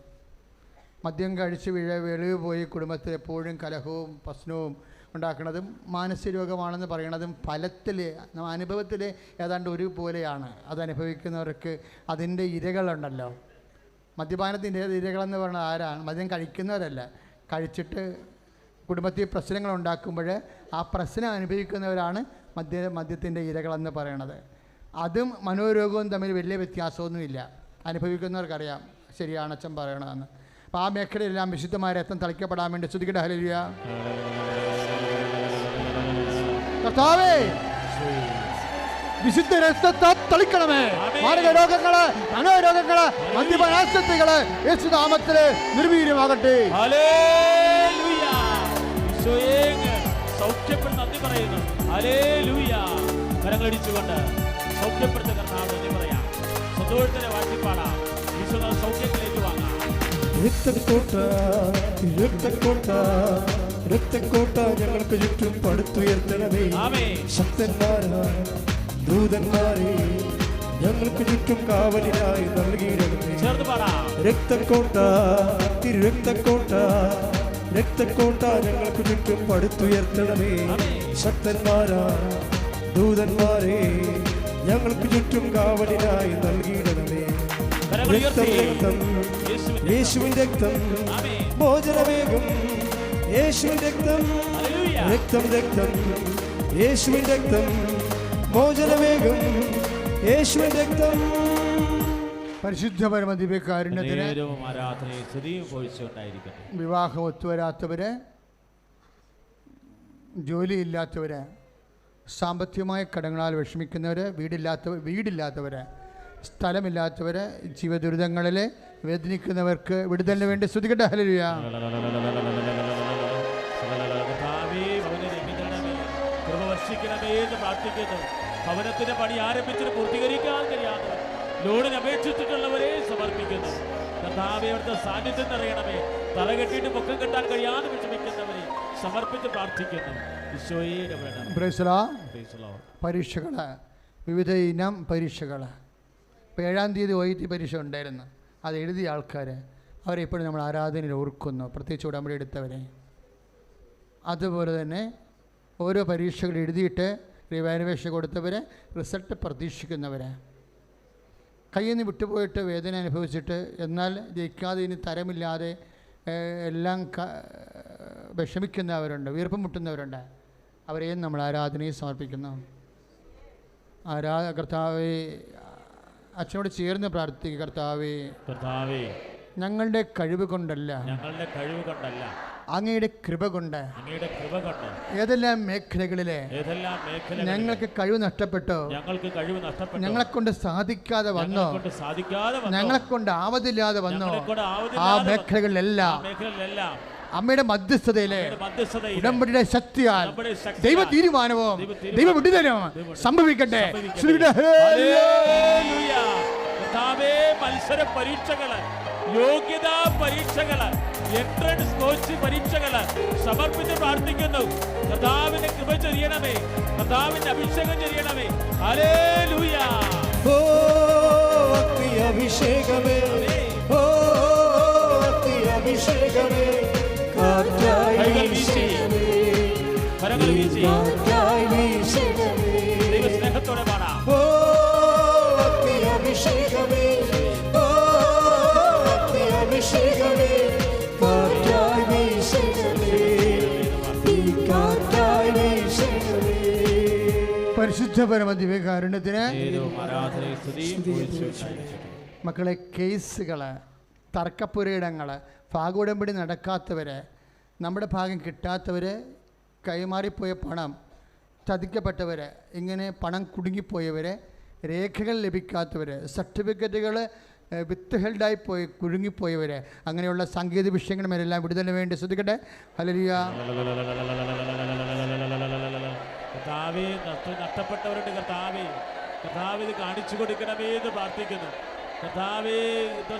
മദ്യം കഴിച്ച് വെളിവ് പോയി കുടുംബത്തിൽ എപ്പോഴും കലഹവും പ്രശ്നവും ഉണ്ടാക്കുന്നതും മാനസിക രോഗമാണെന്ന് പറയണതും ഫലത്തിൽ, അനുഭവത്തിൽ ഏതാണ്ട് ഒരുപോലെയാണ്. അതനുഭവിക്കുന്നവർക്ക് അതിൻ്റെ ഇരകളുണ്ടല്ലോ. മദ്യപാനത്തിൻ്റെ ഇരകളെന്ന് പറഞ്ഞാൽ ആരാണ്? മദ്യം കഴിക്കുന്നവരല്ല, കഴിച്ചിട്ട് കുടുംബത്തിൽ പ്രശ്നങ്ങൾ ഉണ്ടാക്കുമ്പോൾ ആ പ്രശ്നം അനുഭവിക്കുന്നവരാണ് മദ്യത്തിൻ്റെ ഇരകളെന്ന് പറയണത്. അതും മനോരോഗവും തമ്മിൽ വലിയ വ്യത്യാസമൊന്നുമില്ല. അനുഭവിക്കുന്നവർക്കറിയാം ശരിയാണ് അച്ഛൻ പറയണതെന്ന്. അപ്പോൾ ആ മേഖലയിലെല്ലാം വിശുദ്ധമായ രക്തം തളിക്കപ്പെടാൻ വേണ്ടി സ്തുതിക്കട്ടെ. ഹല്ലേലൂയ. കർത്താവേ, വിശുദ്ധ രക്തത്തെ തളിക്കണമേ. മാരക രോഗങ്ങള്, മനോരോഗങ്ങള്, മദ്യപാനാസക്തികള് യേശുനാമത്തിൽ നിർവീര്യമാകട്ടെ. ഹല്ലേലൂയ. ഈശോയേ, സൗഖ്യപ്പെടുന്ന നന്ദി പറയുന്നു. ഹല്ലേലൂയ. കരങ്ങളടിച്ചുകൊണ്ട് സൗഖ്യപ്പെടുന്ന കർത്താവ് നന്ദി പറയാം. സന്തോഷത്തിലെ വാഴ്ത്തിപ്പാടാം. ഈശോ സൗഖ്യത്തിലേക്ക് വാങ്ങാം. രക്തക്കോട്ട രക്തക്കോട്ട ഞങ്ങൾക്ക് ചുറ്റും പടുത്തുയർത്തണമേ. ആമേൻ. ശക്തന്മാരായ ദൂതന്മാരെ ഞങ്ങൾക്ക് ചുറ്റും കാവലിനായി നൽകിയിടണമേ. ചേർന്ന് പാടാം. രക്തക്കോട്ട തിരുരക്തക്കോട്ട രക്തക്കോട്ട ഞങ്ങൾക്ക് ചുറ്റും പടുത്തുയർത്തണമേ. ശക്തന്മാരായ ദൂതന്മാരെ ഞങ്ങൾക്ക് ചുറ്റും കാവലിനായി നൽകിയിടണമേ. രക്തം രക്തം യേശുവിൻ രക്തം മോചനമേകും. യേശുവിൻ രക്തം രക്തം രക്തം യേശുവിൻ രക്തം മോചനമേകും. യേശുവിൻ രക്തം. പരിശുദ്ധ പരമദിവ്യകാരുണ്യത്തിന് നേരവും ആരാധനയും സ്തുതിയും പോയിച്ചുകൊണ്ടായിരിക്കട്ടെ. വിവാഹം ഒത്തുവരാത്തവര്, ജോലിയില്ലാത്തവര്, സാമ്പത്തികമായ കടങ്ങളാൽ വിഷമിക്കുന്നവര്, വീടില്ലാത്തവര്, സ്ഥലമില്ലാത്തവര്, ജീവദുരിതങ്ങളിൽ വേദനിക്കുന്നവർക്ക് വിടുതലിന് വേണ്ടി സ്തുതിക്കട്ടെ. ഹല്ലേലൂയ. കൃപ വർഷിക്കണമേ എന്ന് പ്രാർത്ഥിക്കുന്നു. ഭവനത്തിന്റെ പണി ആരംഭിച്ചിട്ട് പൂർത്തീകരിക്കാൻ കഴിയാതെ ലോണിന് അപേക്ഷിച്ചിട്ടുള്ളവരെ സമർപ്പിക്കുന്നു. കർത്താവേ, അവിടുത്തെ സാന്നിധ്യം നിറയണമേ. തല കെട്ടിയിട്ട് പൊക്കം കെട്ടാൻ കഴിയാതെ വിഷമിക്കുന്നവരെ സമർപ്പിച്ച് പ്രാർത്ഥിക്കുന്നു. പരീക്ഷകൾ, വിവിധ ഇനം പരീക്ഷകൾ. ഇപ്പോൾ 7-ാം തീയതി OIT പരീക്ഷ ഉണ്ടായിരുന്നു. അത് എഴുതിയ ആൾക്കാർ അവരെ ഇപ്പോഴും നമ്മൾ ആരാധനയിൽ ഓർക്കുന്നു, പ്രത്യേകിച്ച് ഉടമ്പടി എടുത്തവരെ. അതുപോലെ തന്നെ ഓരോ പരീക്ഷകൾ എഴുതിയിട്ട് റിവാലുവേഷൻ കൊടുത്തവരെ, റിസൾട്ട് പ്രതീക്ഷിക്കുന്നവർ, കയ്യിൽ നിന്ന് വിട്ടുപോയിട്ട് വേദന അനുഭവിച്ചിട്ട് എന്നാൽ ജയിക്കാതെ ഇനി തരമില്ലാതെ എല്ലാം വിഷമിക്കുന്നവരുണ്ട്, വീർപ്പം മുട്ടുന്നവരുണ്ട്. അവരെയും നമ്മൾ ആരാധനയിൽ സമർപ്പിക്കുന്നു. കർത്താവേ, അച്ഛനോട് ചേർന്ന് പ്രാർത്ഥിക്കുക. കർത്താവേ, ഞങ്ങളുടെ കഴിവ് കൊണ്ടല്ല, അങ്ങയുടെ കൃപ കൊണ്ട് ഏതെല്ലാം മേഖലകളിലെ ഞങ്ങൾക്ക് കഴിവ് നഷ്ടപ്പെട്ടോ, ഞങ്ങളെ കൊണ്ട് സാധിക്കാതെ വന്നോ, ഞങ്ങളെ കൊണ്ട് ആവതില്ലാതെ വന്നോ, ആ മേഖലകളിലെല്ലാം അമ്മയുടെ മധ്യസ്ഥതയിലെ ഉടമ്പടിയുടെ ശക്തിയാൽ ദൈവ തീരുമാനവും ദൈവ വിടുതലും സംഭവിക്കട്ടെ. മത്സര പരീക്ഷകള്, യോഗ്യതാ പരീക്ഷകള്, എൻട്രൻസ് കോഴ്സ് പരീക്ഷകള് സമർപ്പിച്ച് പ്രാർത്ഥിക്കുന്നു. കർത്താവിന്റെ കൃപ ചൊരിയണമേ, കർത്താവിന്റെ അഭിഷേകം ചൊരിയണമേ. ഹല്ലേലൂയ. ഓ അഭിഷേകമേ, ഓ അഭിഷേകമേ, കൈകൾ വീശി, കരങ്ങൾ വീശി ദൈവ സ്നേഹത്തോടെ പാടാം. ഓ അഭിഷേകമേ, ഓ അഭിഷേകമേ, കാറ്റായി വീശണമേ, കാറ്റായി വീശണമേ. പരിശുദ്ധ പരമദിവ്യകാരുണ്യത്തിന് മക്കളെ, കേസുകൾ, തർക്കപ്പുരയിടങ്ങൾ, ഭാഗോടമ്പടി നടക്കാത്തവർ, നമ്മുടെ ഭാഗം കിട്ടാത്തവർ, കൈമാറിപ്പോയ പണം, ചതിക്കപ്പെട്ടവർ, ഇങ്ങനെ പണം കുടുങ്ങിപ്പോയവർ, രേഖകൾ ലഭിക്കാത്തവർ, സർട്ടിഫിക്കറ്റുകൾ വിത്ത് ഹെൽഡായി കുടുങ്ങിപ്പോയവർ, അങ്ങനെയുള്ള സാങ്കേതിക വിഷയങ്ങളുമെല്ലാം വിടുതലിന് വേണ്ടി ശ്രദ്ധിക്കട്ടെ. ഹല്ലേലൂയ. കർത്താവേ, നഷ്ടപ്പെട്ടവരുടെ കർത്താവേ, ഇത് കാണിച്ചു കൊടുക്കണമേ എന്ന് പ്രാർത്ഥിക്കുന്നു. കർത്താവേ,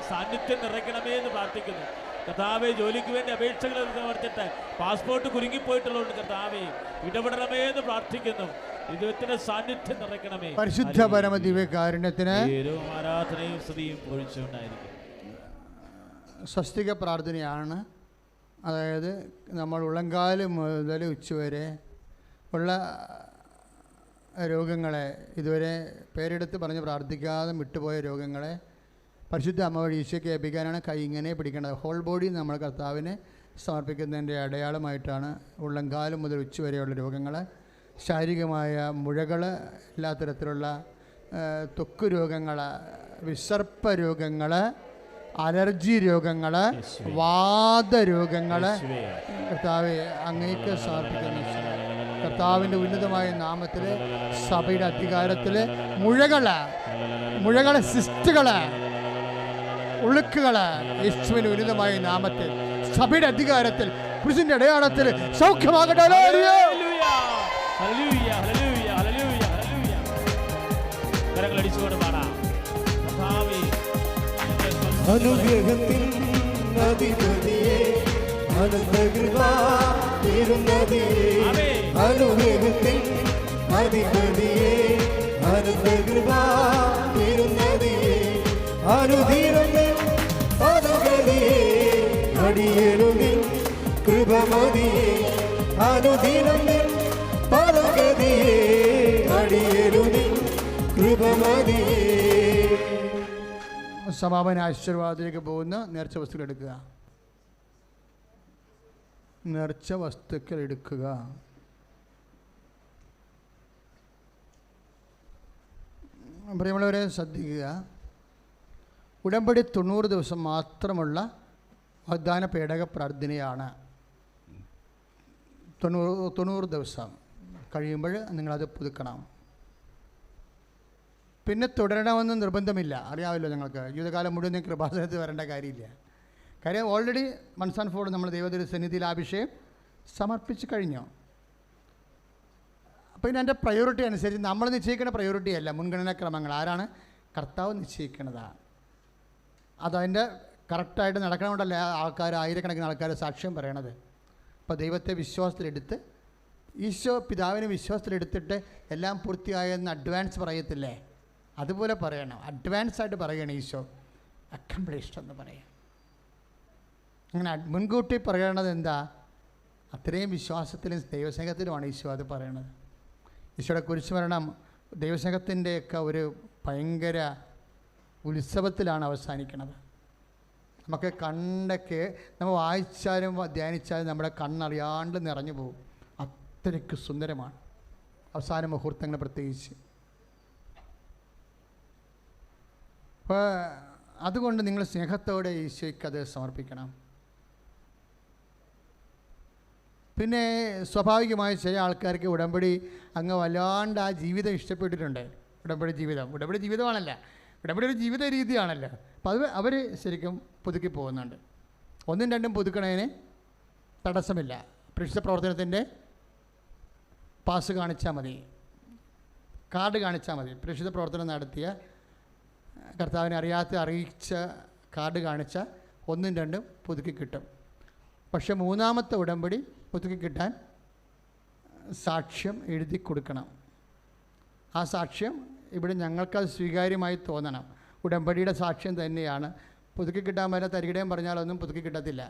സാന്നിധ്യം നിറയ്ക്കണമേ എന്ന് പ്രാർത്ഥിക്കുന്നു. കർത്താവേ, ജോലിക്ക് വേണ്ടി അപേക്ഷകൾ സമർപ്പിച്ചിട്ട് പാസ്പോർട്ട് കുരുങ്ങിപ്പോയിട്ടുള്ളതുകൊണ്ട് കർത്താവേ ഇടപെടണമേ എന്ന് പ്രാർത്ഥിക്കുന്നു. ദൈവത്തിന്റെ സാന്നിധ്യം നിറയ്ക്കണമേ. പരിശുദ്ധ പരമദിവ്യകാരുണ്യത്തിന് ആരാധനയും സ്തുതിയും പൊഴിച്ചുകൊണ്ടായിരിക്കും. സ്വസ്തിക പ്രാർത്ഥനയാണ്. അതായത് നമ്മൾ ഉള്ളങ്കാല് മുതൽ ഉച്ചവരെ ഉള്ള രോഗങ്ങളെ, ഇതുവരെ പേരെടുത്ത് പറഞ്ഞ് പ്രാർത്ഥിക്കാതെ വിട്ടുപോയ രോഗങ്ങളെ പരിശുദ്ധ അമ്മ വഴി ഈശോയ്ക്ക് ഏൽപ്പിക്കാനാണ്. കൈ ഇങ്ങനെ പിടിക്കേണ്ടത്. ഹോൾ ബോഡി നമ്മൾ കർത്താവിനെ സമർപ്പിക്കുന്നതിൻ്റെ അടയാളമായിട്ടാണ് ഉള്ളങ്കാലം മുതൽ ഉച്ചവരെയുള്ള രോഗങ്ങൾ, ശാരീരികമായ മുഴകൾ, എല്ലാ തരത്തിലുള്ള ത്വക്ക് രോഗങ്ങൾ, വിസർപ്പ രോഗങ്ങൾ, അലർജി രോഗങ്ങൾ, വാതരോഗങ്ങൾ കർത്താവെ അങ്ങേക്ക് സമർപ്പിക്കുന്നു. കർത്താവിൻ്റെ ഉന്നതമായ നാമത്തിൽ, സഭയുടെ അധികാരത്തിൽ മുഴകള്, സിസ്റ്റുകള്, ഉളുക്കുകള് യേശുവിന്റെ ഉന്നതമായ നാമത്തിൽ, സഭയുടെ അധികാരത്തിൽ, ക്രിസ്തുവിന്റെ അടയാളത്തിൽ സൗഖ്യമാകട്ടെ. അനുഗ്രഹത്തിൻ അധിപതിയെ അനന്തകൃപ തീരുന്നതിയെ ആമേൻ. അനുഗ്രഹത്തിൻ അധിപതിയെ അനന്തകൃപ തീരുന്നതിയെ അനുദിനം പദഗതിയെ അടിയനുനിൻ കൃപമതിയെ അനുദിനം പദഗതിയെ അടിയനുനിൻ കൃപമതിയെ. സമാപന ആശീർവാദത്തിലേക്ക് പോകുന്ന നേർച്ച വസ്തുക്കൾ എടുക്കുക. നേർച്ച വസ്തുക്കൾ എടുക്കുക. പ്രിയമുള്ളവരെ ശ്രദ്ധിക്കുക, ഉടമ്പടി 90 ദിവസം മാത്രമുള്ള വാഗ്ദാന പേടക പ്രാർത്ഥനയാണ്. 90 ദിവസം കഴിയുമ്പോൾ നിങ്ങളത് പുതുക്കണം. പിന്നെ തുടരണമെന്ന് നിർബന്ധമില്ല. അറിയാമല്ലോ നിങ്ങൾക്ക്, ജീവിതകാലം മുഴുവൻ കൃപാസനത്തിൽ വരേണ്ട കാര്യമില്ല. കാര്യം ഓൾറെഡി വൺസ് ആൻഡ് ഫോർ നമ്മൾ ദൈവത്തിൻ്റെ സന്നിധിയിൽ ആ വിഷയം സമർപ്പിച്ച് കഴിഞ്ഞു. അപ്പോൾ ഇനി എൻ്റെ പ്രയോറിറ്റി അനുസരിച്ച് നമ്മൾ നിശ്ചയിക്കുന്ന പ്രയോറിറ്റി അല്ല, മുൻഗണനാക്രമങ്ങൾ ആരാണ്? കർത്താവ് നിശ്ചയിക്കുന്നതാണ്. അതതിൻ്റെ കറക്റ്റായിട്ട് നടക്കണമുണ്ടല്ലേ ആൾക്കാർ, ആയിരക്കണക്കിന് ആൾക്കാർ സാക്ഷ്യം പറയണത്. അപ്പോൾ ദൈവത്തെ വിശ്വാസത്തിലെടുത്ത്, ഈശോ പിതാവിനെ വിശ്വാസത്തിലെടുത്തിട്ട് എല്ലാം പൂർത്തിയായെന്ന് അഡ്വാൻസ് പറയത്തില്ലേ, അതുപോലെ പറയണം. അഡ്വാൻസായിട്ട് പറയണം ഈശോ, അക്കംപ്ലിഷ്ഡ് എന്ന് പറയാം. അങ്ങനെ മുൻകൂട്ടി പറയണത് എന്താ? അത്രയും വിശ്വാസത്തിലും ദൈവസ്നേഹത്തിലുമാണ് ഈശോ അത് പറയണത്. ഈശോയുടെ കുരിശുമരണം ദൈവസ്നേഹത്തിൻ്റെയൊക്കെ ഒരു ഭയങ്കര ഉത്സവത്തിലാണ് അവസാനിക്കുന്നത്. നമുക്ക് കണ്ടൊക്കെ നമ്മൾ വായിച്ചാലും ധ്യാനിച്ചാലും നമ്മുടെ കണ്ണറിയാണ്ട് നിറഞ്ഞു പോകും. അത്രയ്ക്ക് സുന്ദരമാണ് അവസാന മുഹൂർത്തങ്ങൾ പ്രത്യേകിച്ച്. അപ്പോൾ അതുകൊണ്ട് നിങ്ങൾ സ്നേഹത്തോടെ ഈശോയ്ക്ക് അത് സമർപ്പിക്കണം. പിന്നെ സ്വാഭാവികമായി ചില ആൾക്കാർക്ക് ഉടമ്പടി അങ്ങ് വല്ലാണ്ട് ആ ജീവിതം ഇഷ്ടപ്പെട്ടിട്ടുണ്ട്. ഉടമ്പടി ജീവിതമാണല്ല, ഉടമ്പടി ഒരു ജീവിത രീതിയാണല്ലോ. അപ്പോൾ അത് അവർ ശരിക്കും പുതുക്കി പോകുന്നുണ്ട്. 1ഉം 2ഉം പുതുക്കണതിന് തടസ്സമില്ല. പ്രേക്ഷിത പ്രവർത്തനത്തിൻ്റെ പാസ് കാണിച്ചാൽ മതി, കാർഡ് കാണിച്ചാൽ മതി. പ്രേക്ഷിത പ്രവർത്തനം നടത്തിയ കർത്താവിനെ അറിയിച്ച കാർഡ് കാണിച്ചാൽ 1ഉം 2ഉം പുതുക്കി കിട്ടും. പക്ഷേ 3ാമത്തെ ഉടമ്പടി പുതുക്കി കിട്ടാൻ സാക്ഷ്യം എഴുതി കൊടുക്കണം. ആ സാക്ഷ്യം ഇവിടെ ഞങ്ങൾക്കത് സ്വീകാര്യമായി തോന്നണം. ഉടമ്പടിയുടെ സാക്ഷ്യം തന്നെയാണ്. പുതുക്കി കിട്ടാൻ വരെ തരികിടയും പറഞ്ഞാലൊന്നും പുതുക്കി കിട്ടത്തില്ല.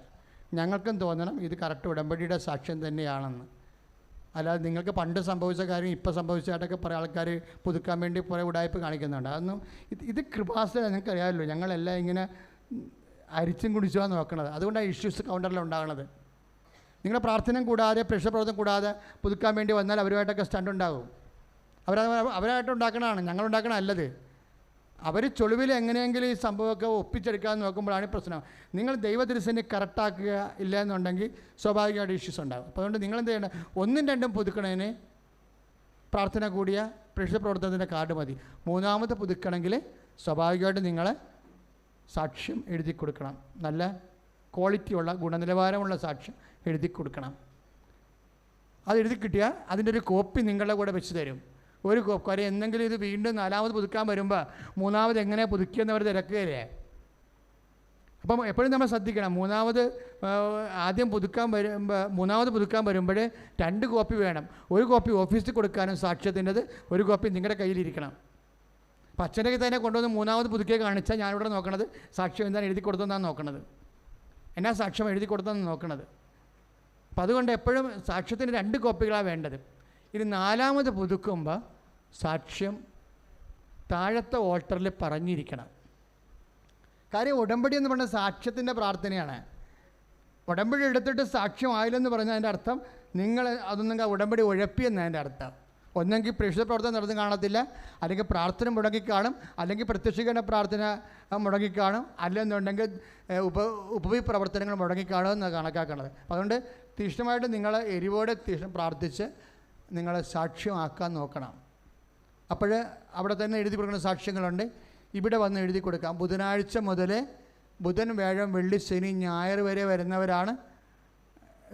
ഞങ്ങൾക്കും തോന്നണം ഇത് കറക്റ്റ് ഉടമ്പടിയുടെ സാക്ഷ്യം തന്നെയാണെന്ന്. അല്ലാതെ നിങ്ങൾക്ക് പണ്ട് സംഭവിച്ച കാര്യം ഇപ്പോൾ സംഭവിച്ചതായിട്ടൊക്കെ കുറേ ആൾക്കാർ പുതുക്കാൻ വേണ്ടി കുറേ ഉടായ്പ കാണിക്കുന്നുണ്ട്. അതൊന്നും ഇത് കൃപാസന നിങ്ങൾക്ക് അറിയാമല്ലോ, ഞങ്ങളെല്ലാം ഇങ്ങനെ അരിച്ചും കുടിച്ചുവാൻ നോക്കണത്. അതുകൊണ്ടാണ് ഇഷ്യൂസ് കൗണ്ടറിൽ ഉണ്ടാകുന്നത്. നിങ്ങളുടെ പ്രാർത്ഥന കൂടാതെ പ്രേക്ഷിത പ്രവർത്തനം കൂടാതെ പുതുക്കാൻ വേണ്ടി വന്നാൽ അവരുമായിട്ടൊക്കെ സ്റ്റണ്ട് ഉണ്ടാകും. അവരായിട്ട് ഉണ്ടാക്കണതാണ്, ഞങ്ങളുണ്ടാക്കണമല്ലത്. അവർ ചൊളിവിൽ എങ്ങനെയെങ്കിലും ഈ സംഭവമൊക്കെ ഒപ്പിച്ചെടുക്കാമെന്ന് നോക്കുമ്പോഴാണ് പ്രശ്നം. നിങ്ങൾ ദൈവദൃശ്യനെ കറക്റ്റാക്കുക ഇല്ല എന്നുണ്ടെങ്കിൽ സ്വാഭാവികമായിട്ട് ഇഷ്യൂസ് ഉണ്ടാകും. അപ്പോൾ അതുകൊണ്ട് നിങ്ങളെന്ത് ചെയ്യണം? 1ഉം 2ഉം പുതുക്കണതിന് പ്രാർത്ഥന കൂടിയ പ്രേക്ഷിത പ്രവർത്തനത്തിൻ്റെ കാർഡ് മതി. 3ാമത്തെ പുതുക്കണമെങ്കിൽ സ്വാഭാവികമായിട്ട് നിങ്ങൾ സാക്ഷ്യം എഴുതി കൊടുക്കണം. നല്ല ക്വാളിറ്റിയുള്ള ഗുണനിലവാരമുള്ള സാക്ഷ്യം എഴുതി കൊടുക്കണം. അത് എഴുതി കിട്ടിയാൽ അതിൻ്റെ ഒരു കോപ്പി നിങ്ങളുടെ കൂടെ വെച്ച് തരും. ഒരു കാര്യം എന്തെങ്കിലും ഇത് വീണ്ടും 4ാമത് പുതുക്കാൻ വരുമ്പോൾ 3ാമത് എങ്ങനെ പുതുക്കിയെന്നവർ തിരക്കുകയല്ലേ. അപ്പം എപ്പോഴും നമ്മൾ ശ്രദ്ധിക്കണം. 3ാമത് പുതുക്കാൻ വരുമ്പോൾ 2 കോപ്പി വേണം. ഒരു കോപ്പി ഓഫീസിൽ കൊടുക്കാനും സാക്ഷ്യത്തിൻ്റെത്, ഒരു കോപ്പി നിങ്ങളുടെ കയ്യിലിരിക്കണം. അപ്പം അച്ഛൻ്റെ കയ്യിൽ തന്നെ കൊണ്ടുവന്ന് 3ാമത് പുതുക്കിയെ കാണിച്ചാൽ ഞാനിവിടെ നോക്കണത് സാക്ഷ്യം എന്താണ് എഴുതി കൊടുത്തതെന്നാണ് നോക്കണത്, എന്നാ സാക്ഷ്യം എഴുതി കൊടുത്തതെന്ന് നോക്കണത്. അപ്പം അതുകൊണ്ട് എപ്പോഴും സാക്ഷ്യത്തിന് 2 കോപ്പികളാണ് വേണ്ടത്. ഇനി 4ാമത് പുതുക്കുമ്പോൾ സാക്ഷ്യം താഴത്തെ ഓൾട്ടറിൽ പറഞ്ഞിരിക്കണം. കാര്യം ഉടമ്പടി എന്ന് പറഞ്ഞാൽ സാക്ഷ്യത്തിൻ്റെ പ്രാർത്ഥനയാണ്. ഉടമ്പടി എടുത്തിട്ട് സാക്ഷ്യമായില്ലെന്ന് പറഞ്ഞാൽ അതിൻ്റെ അർത്ഥം നിങ്ങൾ അതൊന്നും ഉടമ്പടി ഉഴപ്പിയെന്നതിൻ്റെ അർത്ഥം. ഒന്നെങ്കിൽ പ്രേക്ഷിത പ്രവർത്തനം നടന്ന് കാണത്തില്ല, അല്ലെങ്കിൽ പ്രാർത്ഥന മുടങ്ങിക്കാണും, അല്ലെങ്കിൽ പ്രത്യക്ഷീകരണ പ്രാർത്ഥന മുടങ്ങിക്കാണും, അല്ലെന്നുണ്ടെങ്കിൽ ഉപവി പ്രവർത്തനങ്ങൾ മുടങ്ങിക്കാണും എന്ന് കണക്കാക്കണത്. അതുകൊണ്ട് തീക്ഷ്ണമായിട്ട് നിങ്ങൾ എരിവോടെ പ്രാർത്ഥിച്ച് നിങ്ങളെ സാക്ഷ്യമാക്കാൻ നോക്കണം. അപ്പോൾ അവിടെ തന്നെ എഴുതി കൊടുക്കുന്ന സാക്ഷ്യങ്ങളുണ്ട്, ഇവിടെ വന്ന് എഴുതി കൊടുക്കാം. ബുധനാഴ്ച മുതൽ ബുധൻ, വ്യാഴം, വെള്ളി, ശനി, ഞായർ വരെ വരുന്നവരാണ്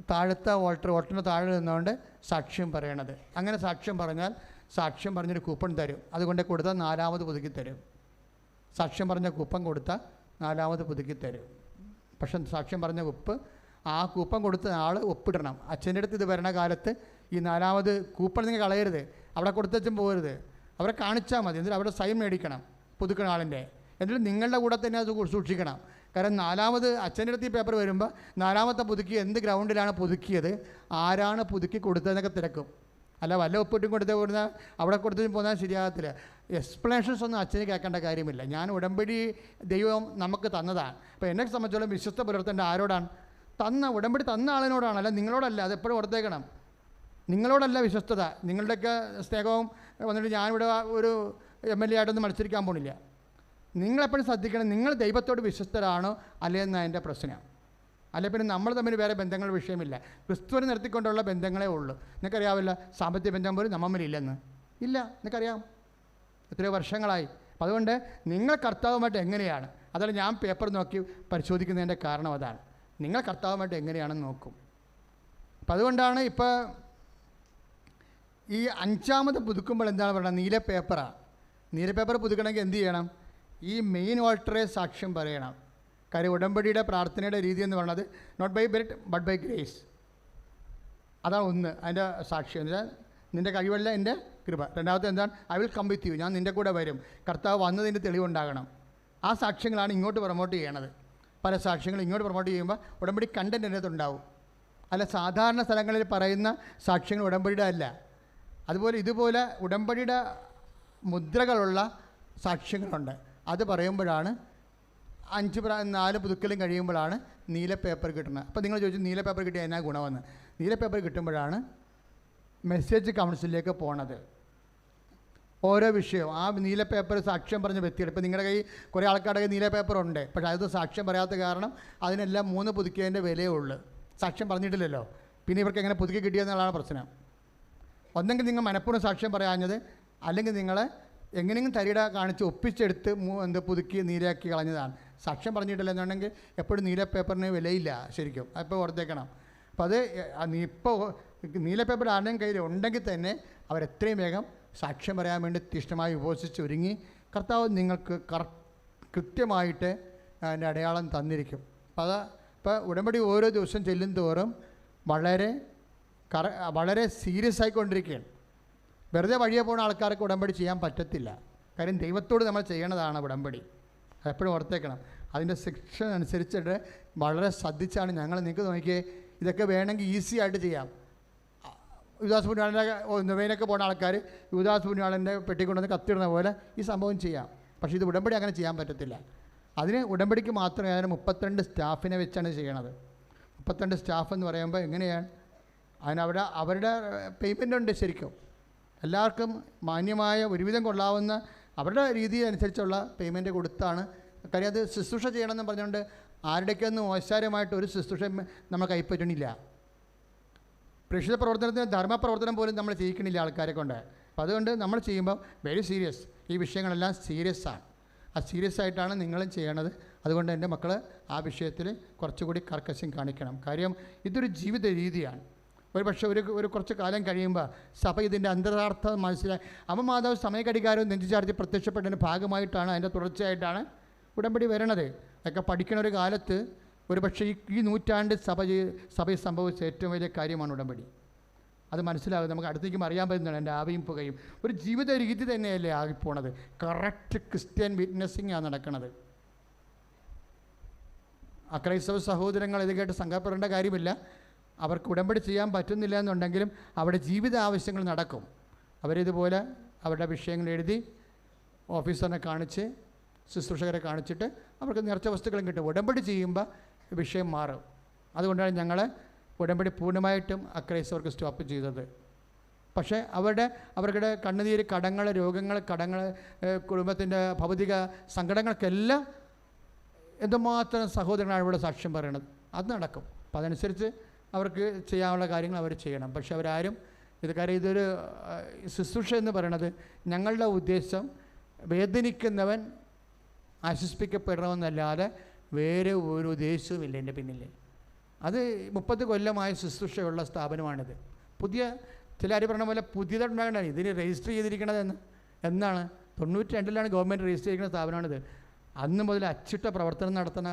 താഴത്തെ ഓൾട്ടറിന് താഴെ നിന്നുകൊണ്ട് സാക്ഷ്യം പറയണത്. അങ്ങനെ സാക്ഷ്യം പറഞ്ഞാൽ സാക്ഷ്യം പറഞ്ഞൊരു കൂപ്പൺ തരും. അതുകൊണ്ട് കൊടുത്താൽ 4ാമത് പുതുക്കി തരും. സാക്ഷ്യം പറഞ്ഞ കൂപ്പൺ കൊടുത്താൽ 4ാമത് പുതുക്കി തരും. പക്ഷെ സാക്ഷ്യം പറഞ്ഞ ഉപ്പ് ആ കൂപ്പൺ കൊടുത്ത ആൾ ഒപ്പിടണം. അച്ഛൻ്റെ അടുത്ത് ഇത് വരണ കാലത്ത് ഈ 4ാമത് കൂപ്പൺ നിങ്ങൾ കളയരുത്, അവിടെ കൊടുത്തും പോകരുത്, അവരെ കാണിച്ചാൽ മതി. എന്നിട്ട് അവിടെ സൈൻ മേടിക്കണം പുതുക്കണ ആളിൻ്റെ. എന്നിട്ട് നിങ്ങളുടെ കൂടെ തന്നെ അത് സൂക്ഷിക്കണം. കാരണം 4ാമത് അച്ഛൻ്റെ അടുത്ത് ഈ പേപ്പർ വരുമ്പോൾ 4ാമത്തെ പുതുക്കി എന്ത് ഗ്രൗണ്ടിലാണ് പുതുക്കിയത്, ആരാണ് പുതുക്കി കൊടുത്തതെന്നൊക്കെ തിരക്കും. അല്ല വല്ല ഒപ്പിട്ടും കൊടുത്ത് കൊടുത്താൽ അവിടെ കൊടുത്തിട്ട് പോന്നാൽ ശരിയാകത്തില്ല. എക്സ്പ്ലനേഷൻസ് ഒന്നും അച്ഛന് കേൾക്കേണ്ട കാര്യമില്ല. ഞാൻ ഉടമ്പടി ദൈവം നമുക്ക് തന്നതാണ്. അപ്പോൾ എന്നെ സംബന്ധിച്ചോളം വിശ്വസ്ത പുലർത്തേണ്ട ആരോടാണ്? ഉടമ്പടി തന്ന ആളിനോടാണ്, അല്ല നിങ്ങളോടല്ല. അതെപ്പോഴും ഓർത്തേക്കണം. നിങ്ങളോടല്ല വിശ്വസ്തത. നിങ്ങളുടെയൊക്കെ സ്നേഹവും വന്നിട്ട് ഞാനിവിടെ ഒരു MLA ആയിട്ടൊന്നും മത്സരിക്കാൻ പോണില്ല. നിങ്ങളെപ്പോഴും ശ്രദ്ധിക്കണം, നിങ്ങൾ ദൈവത്തോട് വിശ്വസ്തരാണോ അല്ലെന്നാണ് എൻ്റെ പ്രശ്നം. അല്ലെ പിന്നെ നമ്മൾ തമ്മിൽ വേറെ ബന്ധങ്ങളുടെ വിഷയമില്ല. ക്രിസ്തുവിനെ നിർത്തിക്കൊണ്ടുള്ള ബന്ധങ്ങളേ ഉള്ളൂ. നിനക്കറിയാവില്ല സാമ്പത്തിക ബന്ധം പോലും നമ്മളില്ലെന്ന് ഇല്ല, നിനക്കറിയാം, എത്രയോ വർഷങ്ങളായി. അപ്പം അതുകൊണ്ട് നിങ്ങൾ കർത്താവുമായിട്ട് എങ്ങനെയാണ്, അതല്ല ഞാൻ പേപ്പർ നോക്കി പരിശോധിക്കുന്നതിൻ്റെ കാരണം അതാണ്. നിങ്ങൾ കർത്താവുമായിട്ട് എങ്ങനെയാണെന്ന് നോക്കും. അപ്പം അതുകൊണ്ടാണ് ഇപ്പോൾ ഈ 5ാമത് പുതുക്കുമ്പോൾ എന്താണ് പറയുന്നത്, നീല പേപ്പറാണ്. നീല പേപ്പർ പുതുക്കണമെങ്കിൽ എന്ത് ചെയ്യണം? ഈ മെയിൻ ഓൾട്ടറെ സാക്ഷ്യം പറയണം. കാര്യം ഉടമ്പടിയുടെ പ്രാർത്ഥനയുടെ രീതി എന്ന് പറയുന്നത് not by merit but by grace. അതാണ് ഒന്ന്, അതിൻ്റെ സാക്ഷ്യം. എന്ന് വെച്ചാൽ നിൻ്റെ കഴിവല്ല എൻ്റെ കൃപ. രണ്ടാമത്തെ എന്താണ്? I will come with you, ഞാൻ നിൻ്റെ കൂടെ വരും. കർത്താവ് വന്നതിൻ്റെ തെളിവുണ്ടാകണം. ആ സാക്ഷ്യങ്ങളാണ് ഇങ്ങോട്ട് പ്രൊമോട്ട് ചെയ്യണത്. പല സാക്ഷ്യങ്ങൾ ഇങ്ങോട്ട് പ്രൊമോട്ട് ചെയ്യുമ്പോൾ ഉടമ്പടി കണ്ടൻറ് അതിനകത്തുണ്ടാവും. അല്ല സാധാരണ സ്ഥലങ്ങളിൽ പറയുന്ന സാക്ഷ്യങ്ങൾ ഉടമ്പടിയുടെ അല്ല. അതുപോലെ ഇതുപോലെ ഉടമ്പടിയുടെ മുദ്രകളുള്ള സാക്ഷ്യങ്ങളുണ്ട്. അത് പറയുമ്പോഴാണ് 4 പുതുക്കലും കഴിയുമ്പോഴാണ് നീല പേപ്പർ കിട്ടുന്നത്. അപ്പോൾ നിങ്ങൾ ചോദിച്ചു നീല പേപ്പർ കിട്ടിയാൽ എന്നാ ഗുണമെന്ന്. നീല പേപ്പർ കിട്ടുമ്പോഴാണ് മെസ്സേജ് കൗൺസിലിലേക്ക് പോണത്. ഓരോ വിഷയവും ആ നീല പേപ്പർ സാക്ഷ്യം പറഞ്ഞ വ്യക്തികൾ. ഇപ്പോൾ നിങ്ങളുടെ കയ്യിൽ കുറേ ആൾക്കാരുടെ നീല പേപ്പർ ഉണ്ട്, പക്ഷേ അത് സാക്ഷ്യം പറയാത്ത കാരണം അതിനെല്ലാം 3 പുതുക്കിയതിൻ്റെ വിലയേ ഉള്ളൂ. സാക്ഷ്യം പറഞ്ഞിട്ടില്ലല്ലോ, പിന്നെ ഇവർക്ക് എങ്ങനെ പുതുക്കി കിട്ടിയെന്നുള്ളതാണ് പ്രശ്നം. ഒന്നെങ്കിൽ നിങ്ങൾ മനഃപൂർവ്വം സാക്ഷ്യം പറയാഞ്ഞത്, അല്ലെങ്കിൽ നിങ്ങൾ എങ്ങനെയെങ്കിലും തരിട കാണിച്ച് ഒപ്പിച്ചെടുത്ത് പുതുക്കി നീലയാക്കി കളഞ്ഞതാണ്. സാക്ഷ്യം പറഞ്ഞിട്ടില്ല എന്നുണ്ടെങ്കിൽ എപ്പോഴും നീല പേപ്പറിന് വിലയില്ല ശരിക്കും. അപ്പോൾ ഓർത്തേക്കണം. അപ്പോൾ അത് ഇപ്പോൾ നീല പേപ്പർ ആരുടെയും കയ്യിൽ ഉണ്ടെങ്കിൽ തന്നെ അവരെത്രയും വേഗം സാക്ഷ്യം പറയാൻ വേണ്ടി തീഷ്ണമായി ഉപവസിച്ചൊരുങ്ങി കർത്താവ് നിങ്ങൾക്ക് കൃത്യമായിട്ട് അതിൻ്റെ അടയാളം തന്നിരിക്കും. അപ്പോൾ ഇപ്പോൾ ഉടമ്പടി ഓരോ ദിവസം ചെല്ലും തോറും വളരെ സീരിയസ് ആയിക്കൊണ്ടിരിക്കുകയാണ്. വെറുതെ വഴിയെ പോകുന്ന ആൾക്കാർക്ക് ഉടമ്പടി ചെയ്യാൻ പറ്റത്തില്ല. കാര്യം ദൈവത്തോട് നമ്മൾ ചെയ്യണതാണ് ഉടമ്പടി. അതെപ്പോഴും ഓർത്തേക്കണം. അതിൻ്റെ സെക്ഷൻ അനുസരിച്ചിട്ട് വളരെ ശ്രദ്ധിച്ചാണ് ഞങ്ങൾ നിങ്ങൾക്ക് നോക്കിയേ. ഇതൊക്കെ വേണമെങ്കിൽ ഈസി ആയിട്ട് ചെയ്യാം. യുവദാസ് പുണ്യാളൻ്റെ നൊവേനൊക്കെ പോകുന്ന ആൾക്കാർ യുവദാസ് പുണ്യാളൻ്റെ പെട്ടിക്കൊണ്ടുവന്ന് കത്തിടുന്ന പോലെ ഈ സംഭവം ചെയ്യാം. പക്ഷേ ഇത് ഉടമ്പടി അങ്ങനെ ചെയ്യാൻ പറ്റത്തില്ല. അതിന് ഉടമ്പടിക്ക് മാത്രമേ 32 സ്റ്റാഫിനെ വെച്ചാണ് ചെയ്യണത്. 32 സ്റ്റാഫ് എന്ന് പറയുമ്പോൾ എങ്ങനെയാണ് അവരുടെ പേയ്മെൻ്റ് ഉണ്ട് ശരിക്കും. എല്ലാവർക്കും മാന്യമായ ഒരുവിധം കൊള്ളാവുന്ന അവരുടെ രീതി അനുസരിച്ചുള്ള പേയ്മെൻറ്റ് കൊടുത്താണ്. കാര്യം അത് ശുശ്രൂഷ ചെയ്യണമെന്ന് പറഞ്ഞുകൊണ്ട് ആരുടെയൊക്കെയൊന്നും മോശാരമായിട്ട് ഒരു ശുശ്രൂഷ നമ്മൾ കൈപ്പറ്റണില്ല. പ്രേക്ഷിത പ്രവർത്തനത്തിന് ധർമ്മപ്രവർത്തനം പോലും നമ്മൾ ചെയ്യിക്കണില്ല ആൾക്കാരെ കൊണ്ട്. അപ്പോൾ അതുകൊണ്ട് നമ്മൾ ചെയ്യുമ്പോൾ വെരി സീരിയസ്, ഈ വിഷയങ്ങളെല്ലാം സീരിയസ് ആണ്. ആ സീരിയസ് ആയിട്ടാണ് നിങ്ങളും ചെയ്യണത്. അതുകൊണ്ട് എൻ്റെ മക്കൾ ആ വിഷയത്തിൽ കുറച്ചുകൂടി കർക്കശ്യം കാണിക്കണം. കാര്യം ഇതൊരു ജീവിത രീതിയാണ്. ഒരു പക്ഷേ ഒരു കുറച്ച് കാലം കഴിയുമ്പോൾ സഭ ഇതിൻ്റെ അന്തരാർത്ഥം മനസ്സിലായി. മാതാവ് സമയഘടികാരവും നെഞ്ചുചാർത്തി പ്രത്യക്ഷപ്പെട്ടതിൻ്റെ ഭാഗമായിട്ടാണ്, അതിൻ്റെ തുടർച്ചയായിട്ടാണ് ഉടമ്പടി വരണത്. അതൊക്കെ പഠിക്കണ ഒരു കാലത്ത് ഒരു പക്ഷേ ഈ നൂറ്റാണ്ട് സഭയിൽ സംഭവിച്ച ഏറ്റവും വലിയ കാര്യമാണ് ഉടമ്പടി. അത് മനസ്സിലാകും. നമുക്ക് അടുത്തേക്കും അറിയാൻ പറ്റുന്നതാണ് എൻ്റെ ആവിയും പുകയും. ഒരു ജീവിത രീതി തന്നെയല്ലേ ആകിപ്പോണത്. കറക്റ്റ് ക്രിസ്ത്യൻ വിറ്റ്നസ്സിങ് ആണ് നടക്കുന്നത്. അക്രൈസ്തവ സഹോദരങ്ങൾ ഇത് കേട്ട് സങ്കടപ്പെടേണ്ട കാര്യമില്ല. അവർക്ക് ഉടമ്പടി ചെയ്യാൻ പറ്റുന്നില്ല എന്നുണ്ടെങ്കിലും അവിടെ ജീവിത ആവശ്യങ്ങൾ നടക്കും. അവരിതുപോലെ അവരുടെ വിഷയങ്ങൾ എഴുതി ഓഫീസറിനെ കാണിച്ച് ശുശ്രൂഷകരെ കാണിച്ചിട്ട് അവർക്ക് നേർച്ച വസ്തുക്കളും കിട്ടും. ഉടമ്പടി ചെയ്യുമ്പോൾ വിഷയം മാറും. അതുകൊണ്ടാണ് ഞങ്ങൾ ഉടമ്പടി പൂർണ്ണമായിട്ടും അക്രൈസ്തവർക്ക് സ്റ്റോപ്പ് ചെയ്തത്. പക്ഷേ അവരുടെ കണ്ണുനീര്, രോഗങ്ങൾ, കുടുംബത്തിൻ്റെ ഭൗതിക സങ്കടങ്ങൾക്കെല്ലാം എന്തുമാത്രം സഹോദരങ്ങളാണ് ഇവിടെ സാക്ഷ്യം പറയണത്. അത് നടക്കും. അപ്പം അതനുസരിച്ച് അവർക്ക് ചെയ്യാനുള്ള കാര്യങ്ങൾ അവർ ചെയ്യണം. പക്ഷെ അവരാരും കാര്യം ഇതൊരു ശുശ്രൂഷ എന്ന് പറയണത് ഞങ്ങളുടെ ഉദ്ദേശം വേദനിക്കുന്നവൻ ആശ്വസിപ്പിക്കപ്പെടണമെന്നല്ലാതെ വേറെ ഒരു ഉദ്ദേശവുമില്ല എൻ്റെ പിന്നിൽ. അത് 30 കൊല്ലമായ ശുശ്രൂഷയുള്ള സ്ഥാപനമാണിത്. ചിലർ പറഞ്ഞ പോലെ പുതിയതായിട്ടുണ്ടാകേണ്ടത് ഇതിന് രജിസ്റ്റർ ചെയ്തിരിക്കണത് എന്നാണ് 92-ലാണ് ഗവൺമെൻറ് രജിസ്റ്റർ ചെയ്തിരിക്കുന്ന സ്ഥാപനമാണിത്. അന്ന് മുതൽ അച്ചിട്ട പ്രവർത്തനം നടത്തുന്ന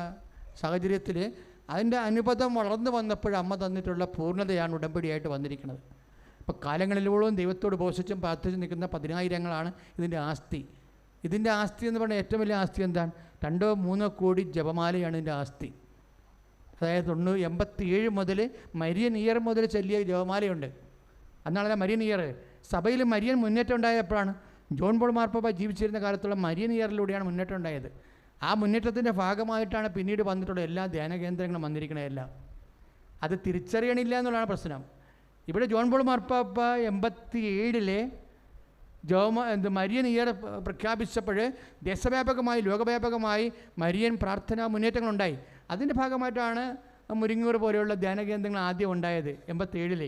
സാഹചര്യത്തിൽ അതിൻ്റെ അനുബന്ധം വളർന്നു വന്നപ്പോൾ അമ്മ തന്നിട്ടുള്ള പൂർണ്ണതയാണ് ഉടമ്പടിയായിട്ട് വന്നിരിക്കുന്നത്. ഇപ്പോൾ കാലങ്ങളിലോളം ദൈവത്തോട് ഉപവസിച്ചും പ്രാർത്ഥിച്ചും നിൽക്കുന്ന 10,000-ങ്ങളാണ് ഇതിൻ്റെ ആസ്തി. ഇതിൻ്റെ ആസ്തി എന്ന് പറഞ്ഞാൽ ഏറ്റവും വലിയ ആസ്തി എന്താണ്? 2-3 കോടി ജപമാലയാണ് ഇതിൻ്റെ ആസ്തി. അതായത് 87 മുതൽ മരിയൻ ഇയർ മുതൽ ചൊല്ലിയ ജപമാലയുണ്ട്. അന്നാളല്ല മരിയൻ ഇയർ. സഭയിൽ മരിയൻ മുന്നേറ്റം ഉണ്ടായപ്പോഴാണ്. ജോൺ പോൾ മാർപ്പാപ്പ ജീവിച്ചിരുന്ന കാലത്തുള്ള മരിയൻ ഇയറിലൂടെയാണ് മുന്നേറ്റം ഉണ്ടായത്. ആ മുന്നേറ്റത്തിൻ്റെ ഭാഗമായിട്ടാണ് പിന്നീട് വന്നിട്ടുള്ള എല്ലാ ധ്യാന കേന്ദ്രങ്ങളും വന്നിരിക്കുന്നതെല്ലാം. അത് തിരിച്ചറിയണില്ല എന്നുള്ളതാണ് പ്രശ്നം. ഇവിടെ ജോൺ പോൾ മാർപ്പാപ്പ 87-ലെ മരിയൻ ഇയർ പ്രഖ്യാപിച്ചപ്പോൾ ദേശവ്യാപകമായി ലോകവ്യാപകമായി മരിയൻ പ്രാർത്ഥനാ മുന്നേറ്റങ്ങളുണ്ടായി. അതിൻ്റെ ഭാഗമായിട്ടാണ് മുരിങ്ങൂർ പോലെയുള്ള ധ്യാന കേന്ദ്രങ്ങൾ ആദ്യം ഉണ്ടായത് 87-ൽ.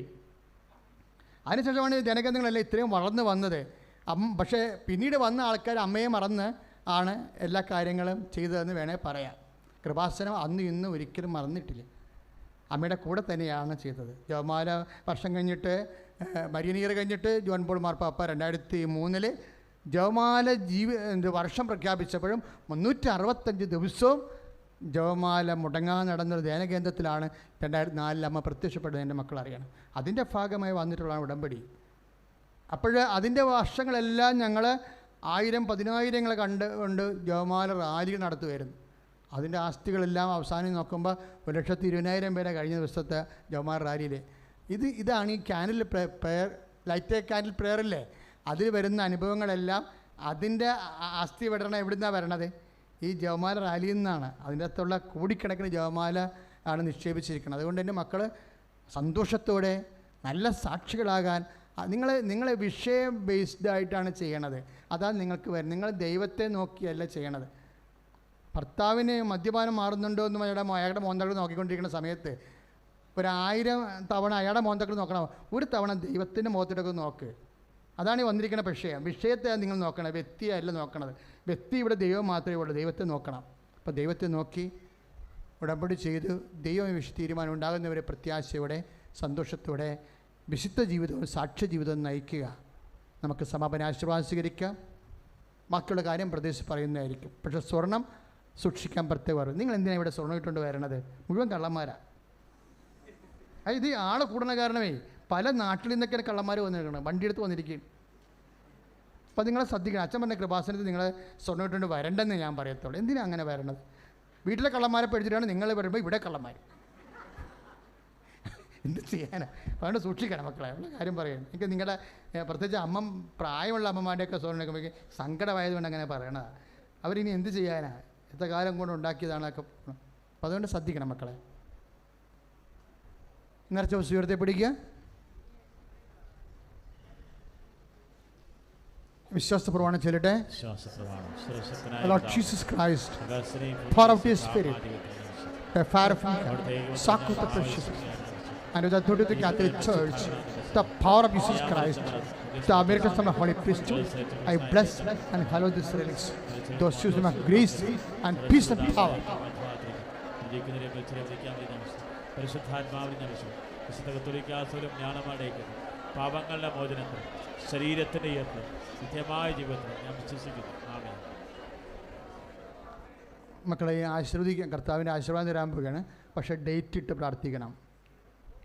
അതിനുശേഷമാണ് ധ്യാനകേന്ദ്രങ്ങളെല്ലാം ഇത്രയും വളർന്നു വന്നത്. പക്ഷേ പിന്നീട് വന്ന ആൾക്കാർ അമ്മയെ മറന്ന് ആണ് എല്ലാ കാര്യങ്ങളും ചെയ്തതെന്ന് വേണേൽ പറയാം. കൃപാസനം അന്ന് ഇന്ന് ഒരിക്കലും മറന്നിട്ടില്ല. അമ്മയുടെ കൂടെ തന്നെയാണ് ചെയ്തത്. ജപമാല വർഷം കഴിഞ്ഞിട്ട് മരിയൻ ഇയർ കഴിഞ്ഞിട്ട് ജോൺ പോൾ മാർപ്പാപ്പ 2003 ജപമാല വർഷം പ്രഖ്യാപിച്ചപ്പോഴും 365 ദിവസവും ജപമാല മുടങ്ങാതെ നടന്നൊരു ധ്യാനകേന്ദ്രത്തിലാണ് 2004 അമ്മ പ്രത്യക്ഷപ്പെട്ടത്. എൻ്റെ മക്കൾ അറിയണം. അതിൻ്റെ ഭാഗമായി വന്നിട്ടുള്ള ഉടമ്പടി. അപ്പോൾ അതിൻ്റെ വർഷങ്ങളെല്ലാം ഞങ്ങൾ 1000-10,000 കണ്ടുകൊണ്ട് ജപമാല റാലികൾ നടത്തുമായിരുന്നു. അതിൻ്റെ ആസ്തികളെല്ലാം അവസാനം നോക്കുമ്പോൾ 1,20,000 പേരെ കഴിഞ്ഞ ദിവസത്തെ ജപമാല റാലിയിൽ. ഇതാണ് ഈ ക്യാൻഡിൽ പ്രെയർ, ലൈറ്റ് ക്യാൻഡിൽ പ്രെയറില്ലേ, അതിൽ വരുന്ന അനുഭവങ്ങളെല്ലാം അതിൻ്റെ ആസ്തി വിടണം എവിടുന്നാണ് വരണത്? ഈ ജപമാല റാലിയിൽ നിന്നാണ്. അതിൻ്റെ അകത്തുള്ള കോടിക്കണക്കിന് ജപമാല ആണ് നിക്ഷേപിച്ചിരിക്കുന്നത്. അതുകൊണ്ട് എൻ്റെ മക്കൾ സന്തോഷത്തോടെ നല്ല സാക്ഷികളാകാൻ നിങ്ങളെ വിഷയം ബേസ്ഡ് ആയിട്ടാണ് ചെയ്യണത്. അതാണ് നിങ്ങൾക്ക് വരുന്നത്. നിങ്ങൾ ദൈവത്തെ നോക്കിയല്ല ചെയ്യണത്. ഭർത്താവിന് മദ്യപാനം മാറുന്നുണ്ടോ എന്ന് അയാളുടെ മോന്തകൾ നോക്കിക്കൊണ്ടിരിക്കുന്ന സമയത്ത് 1000 തവണ അയാളുടെ മോന്തകൾ നോക്കണം, ഒരു തവണ ദൈവത്തിൻ്റെ മുഖത്തിടൊക്കെ നോക്ക്. അതാണ് ഈ വന്നിരിക്കുന്ന വിഷയത്തെ നിങ്ങൾ നോക്കണം, വ്യക്തിയല്ല നോക്കണത്. വ്യക്തി ഇവിടെ ദൈവം മാത്രമേ ഉള്ളൂ. ദൈവത്തെ നോക്കണം. അപ്പോൾ ദൈവത്തെ നോക്കി ഉടമ്പടി ചെയ്ത് ദൈവം തീരുമാനം ഉണ്ടാകുന്നവരെ പ്രത്യാശയോടെ സന്തോഷത്തോടെ വിശുദ്ധ ജീവിതവും സാക്ഷ്യ ജീവിതവും നയിക്കുക. നമുക്ക് സമാപന ആശീർവാദം സ്വീകരിക്കാം. ബാക്കിയുള്ള കാര്യം പ്രദേശം പറയുന്നതായിരിക്കും. പക്ഷേ സ്വർണം സൂക്ഷിക്കാൻ പ്രത്യേകം. നിങ്ങൾ എന്തിനാണ് ഇവിടെ സ്വർണ്ണം ഇട്ടുകൊണ്ട് വരണത്? മുഴുവൻ കള്ളന്മാരാണ്. ഇത് ആളെ കൂടണ കാരണമേ പല നാട്ടിൽ നിന്നൊക്കെയാണ് കള്ളന്മാർ വന്നിരിക്കുന്നത്, വണ്ടിയെടുത്ത് വന്നിരിക്കും. അപ്പോൾ നിങ്ങളെ ശ്രദ്ധിക്കണം. അച്ഛൻ പറഞ്ഞ കൃപാസനത്തിൽ നിങ്ങൾ സ്വർണ്ണം ഇട്ടുകൊണ്ട് വരണ്ടെന്ന് ഞാൻ പറയത്തുള്ളൂ. എന്തിനാണ് അങ്ങനെ വരണത്? വീട്ടിലെ കള്ളന്മാരെ പേടിച്ചിട്ടാണ് നിങ്ങൾ വരുമ്പോൾ ഇവിടെ കള്ളന്മാർ. എന്ത് ചെയ്യാനാണ്? അതുകൊണ്ട് സൂക്ഷിക്കണം മക്കളെ. ഉള്ള കാര്യം പറയുന്നത് എനിക്ക് നിങ്ങളുടെ പ്രത്യേകിച്ച് പ്രായമുള്ള അമ്മമാരുടെയൊക്കെ സ്വർണ്ണം എടുക്കുമ്പോൾ സങ്കടമായതുകൊണ്ട് അങ്ങനെ പറയണതാണ്. അവരിനി എന്ത് ചെയ്യാനാണ്? എത്ര കാലം കൊണ്ട് ഉണ്ടാക്കിയതാണ് ഒക്കെ. അപ്പോൾ അതുകൊണ്ട് ശ്രദ്ധിക്കണം മക്കളെ. നിറച്ച ഉയർത്തി പിടിക്കുക. വിശ്വാസപ്രമാണം ചൊല്ലട്ടെ. Lord Jesus Christ, pour out His Spirit, the fire of God, soak with the precious, and with the authority of the Catholic Church, the power of Jesus Christ, the American Son of Holy Priesthood, I bless and hallow this relics, those choosing of grace and peace and power. പാപങ്ങളുടെ മോചനത്തിൽ ശരീരത്തിൻ്റെ ഉയർത്തൽ നിത്യമായ ജീവിതത്തിൽ ഞാൻ വിശ്വസിക്കുന്നു. ആമേൻ. മക്കളെ ആശീർവദിക്കാൻ കർത്താവിൻ്റെ ആശീർവാദം തരാൻ പോവുകയാണ്. പക്ഷേ ഡേറ്റ് ഇട്ട് പ്രാർത്ഥിക്കണം.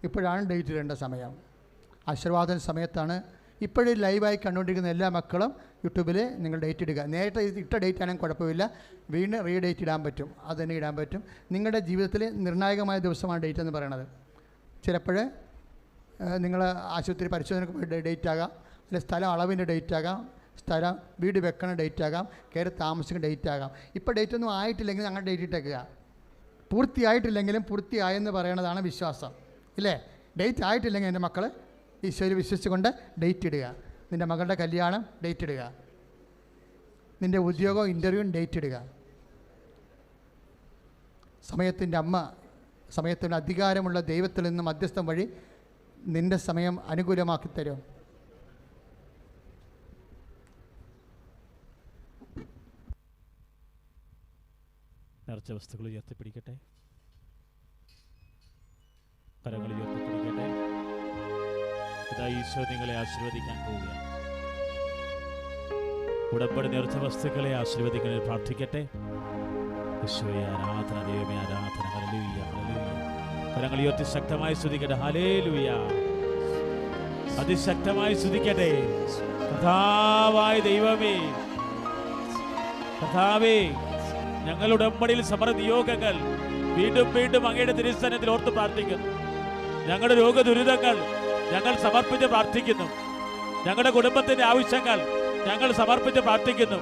ഇപ്പോഴാണ് ഡേറ്റ് ഇടേണ്ട സമയം. ആശീർവാദ സമയത്താണ്. ഇപ്പോഴും ലൈവായി കണ്ടുകൊണ്ടിരിക്കുന്ന എല്ലാ മക്കളും യൂട്യൂബിൽ നിങ്ങൾ ഡേറ്റ് ഇടുക. നേരത്തെ ഇട്ട ഡേറ്റ് ആണെങ്കിൽ കുഴപ്പമില്ല, വീണ്ടും റീഡേറ്റ് ഇടാൻ പറ്റും. അത് തന്നെ ഇടാൻ പറ്റും. നിങ്ങളുടെ ജീവിതത്തിൽ നിർണായകമായ ദിവസമാണ് ഡേറ്റ് എന്ന് പറയണത്. ചിലപ്പോൾ നിങ്ങൾ ആശുപത്രി പരിശോധനയ്ക്ക് ഡേറ്റ് ആകാം, അല്ലെങ്കിൽ സ്ഥലം അളവിൻ്റെ ഡേറ്റ് ആകാം, സ്ഥലം വീട് വെക്കണ ഡേറ്റ് ആകാം, കയറി താമസിക്കുന്ന ഡേറ്റ് ആകാം. ഇപ്പോൾ ഡേറ്റ് ഒന്നും ആയിട്ടില്ലെങ്കിൽ ഞങ്ങൾ ഡേറ്റ് ഇട്ടേക്കുക. പൂർത്തിയായിട്ടില്ലെങ്കിലും പൂർത്തിയായെന്ന് പറയണതാണ് വിശ്വാസം, ഇല്ലേ? ഡേറ്റ് ആയിട്ടില്ലെങ്കിൽ എൻ്റെ മക്കൾ ഈശോയിൽ വിശ്വസിച്ചുകൊണ്ട് ഡേറ്റ് ഇടുക. നിൻ്റെ മകളുടെ കല്യാണം ഡേറ്റ് ഇടുക. നിൻ്റെ ഉദ്യോഗം ഇൻ്റർവ്യൂവും ഡേറ്റ് ഇടുക. സമയത്തിൻ്റെ അമ്മ, സമയത്തിൻ്റെ അധികാരമുള്ള ദൈവത്തിൽ നിന്ന് മധ്യസ്ഥം വഴി നിൻ്റെ സമയം അനുകൂലമാക്കി തരും. നേർച്ച വസ്തുക്കൾ ഉയർത്തിപ്പിടിക്കട്ടെ. കരങ്ങൾ ഉയർത്തിപ്പിടിക്കട്ടെ. ഇതാ ഈശോ നിങ്ങളെ ആശീർവദിക്കാൻ പോവുകയാണ്. ഉടമ്പടി നേർച്ച വസ്തുക്കളെ ആശീർവദിക്കാൻ പ്രാർത്ഥിക്കട്ടെ. ഈശോയെ ആരാധന, ദൈവമേ ആരാധന. Hallelujah, hallelujah. കരങ്ങൾ ഉയർത്തി ശക്തമായി സ്തുതിക്കട്ടെ. ഹല്ലേലൂയ. അതിശക്തമായി സ്തുതിക്കട്ടെ. കർത്താവായ ദൈവമേ, കർത്താവേ, ഞങ്ങളുടെ ഉടമ്പടിയിൽ സമര നിയോഗങ്ങൾ വീണ്ടും വീണ്ടും അങ്ങയുടെ തിരുസന്നിധിയിൽ ഓർത്ത് പ്രാർത്ഥിക്കുന്നു. ഞങ്ങളുടെ രോഗദുരിതങ്ങൾ ഞങ്ങൾ സമർപ്പിച്ച് പ്രാർത്ഥിക്കുന്നു. ഞങ്ങളുടെ കുടുംബത്തിന്റെ ആവശ്യങ്ങൾ ഞങ്ങൾ സമർപ്പിച്ച് പ്രാർത്ഥിക്കുന്നു.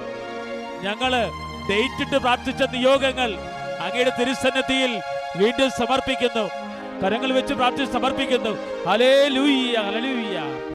ഞങ്ങൾ ഡേറ്റിട്ട് പ്രാർത്ഥിച്ച നിയോഗങ്ങൾ അങ്ങയുടെ തിരുസന്നിധിയിൽ വീണ്ടും സമർപ്പിക്കുന്നു. കരങ്ങൾ വെച്ച് പ്രാർത്ഥിച്ച് സമർപ്പിക്കുന്നു. Hallelujah, hallelujah.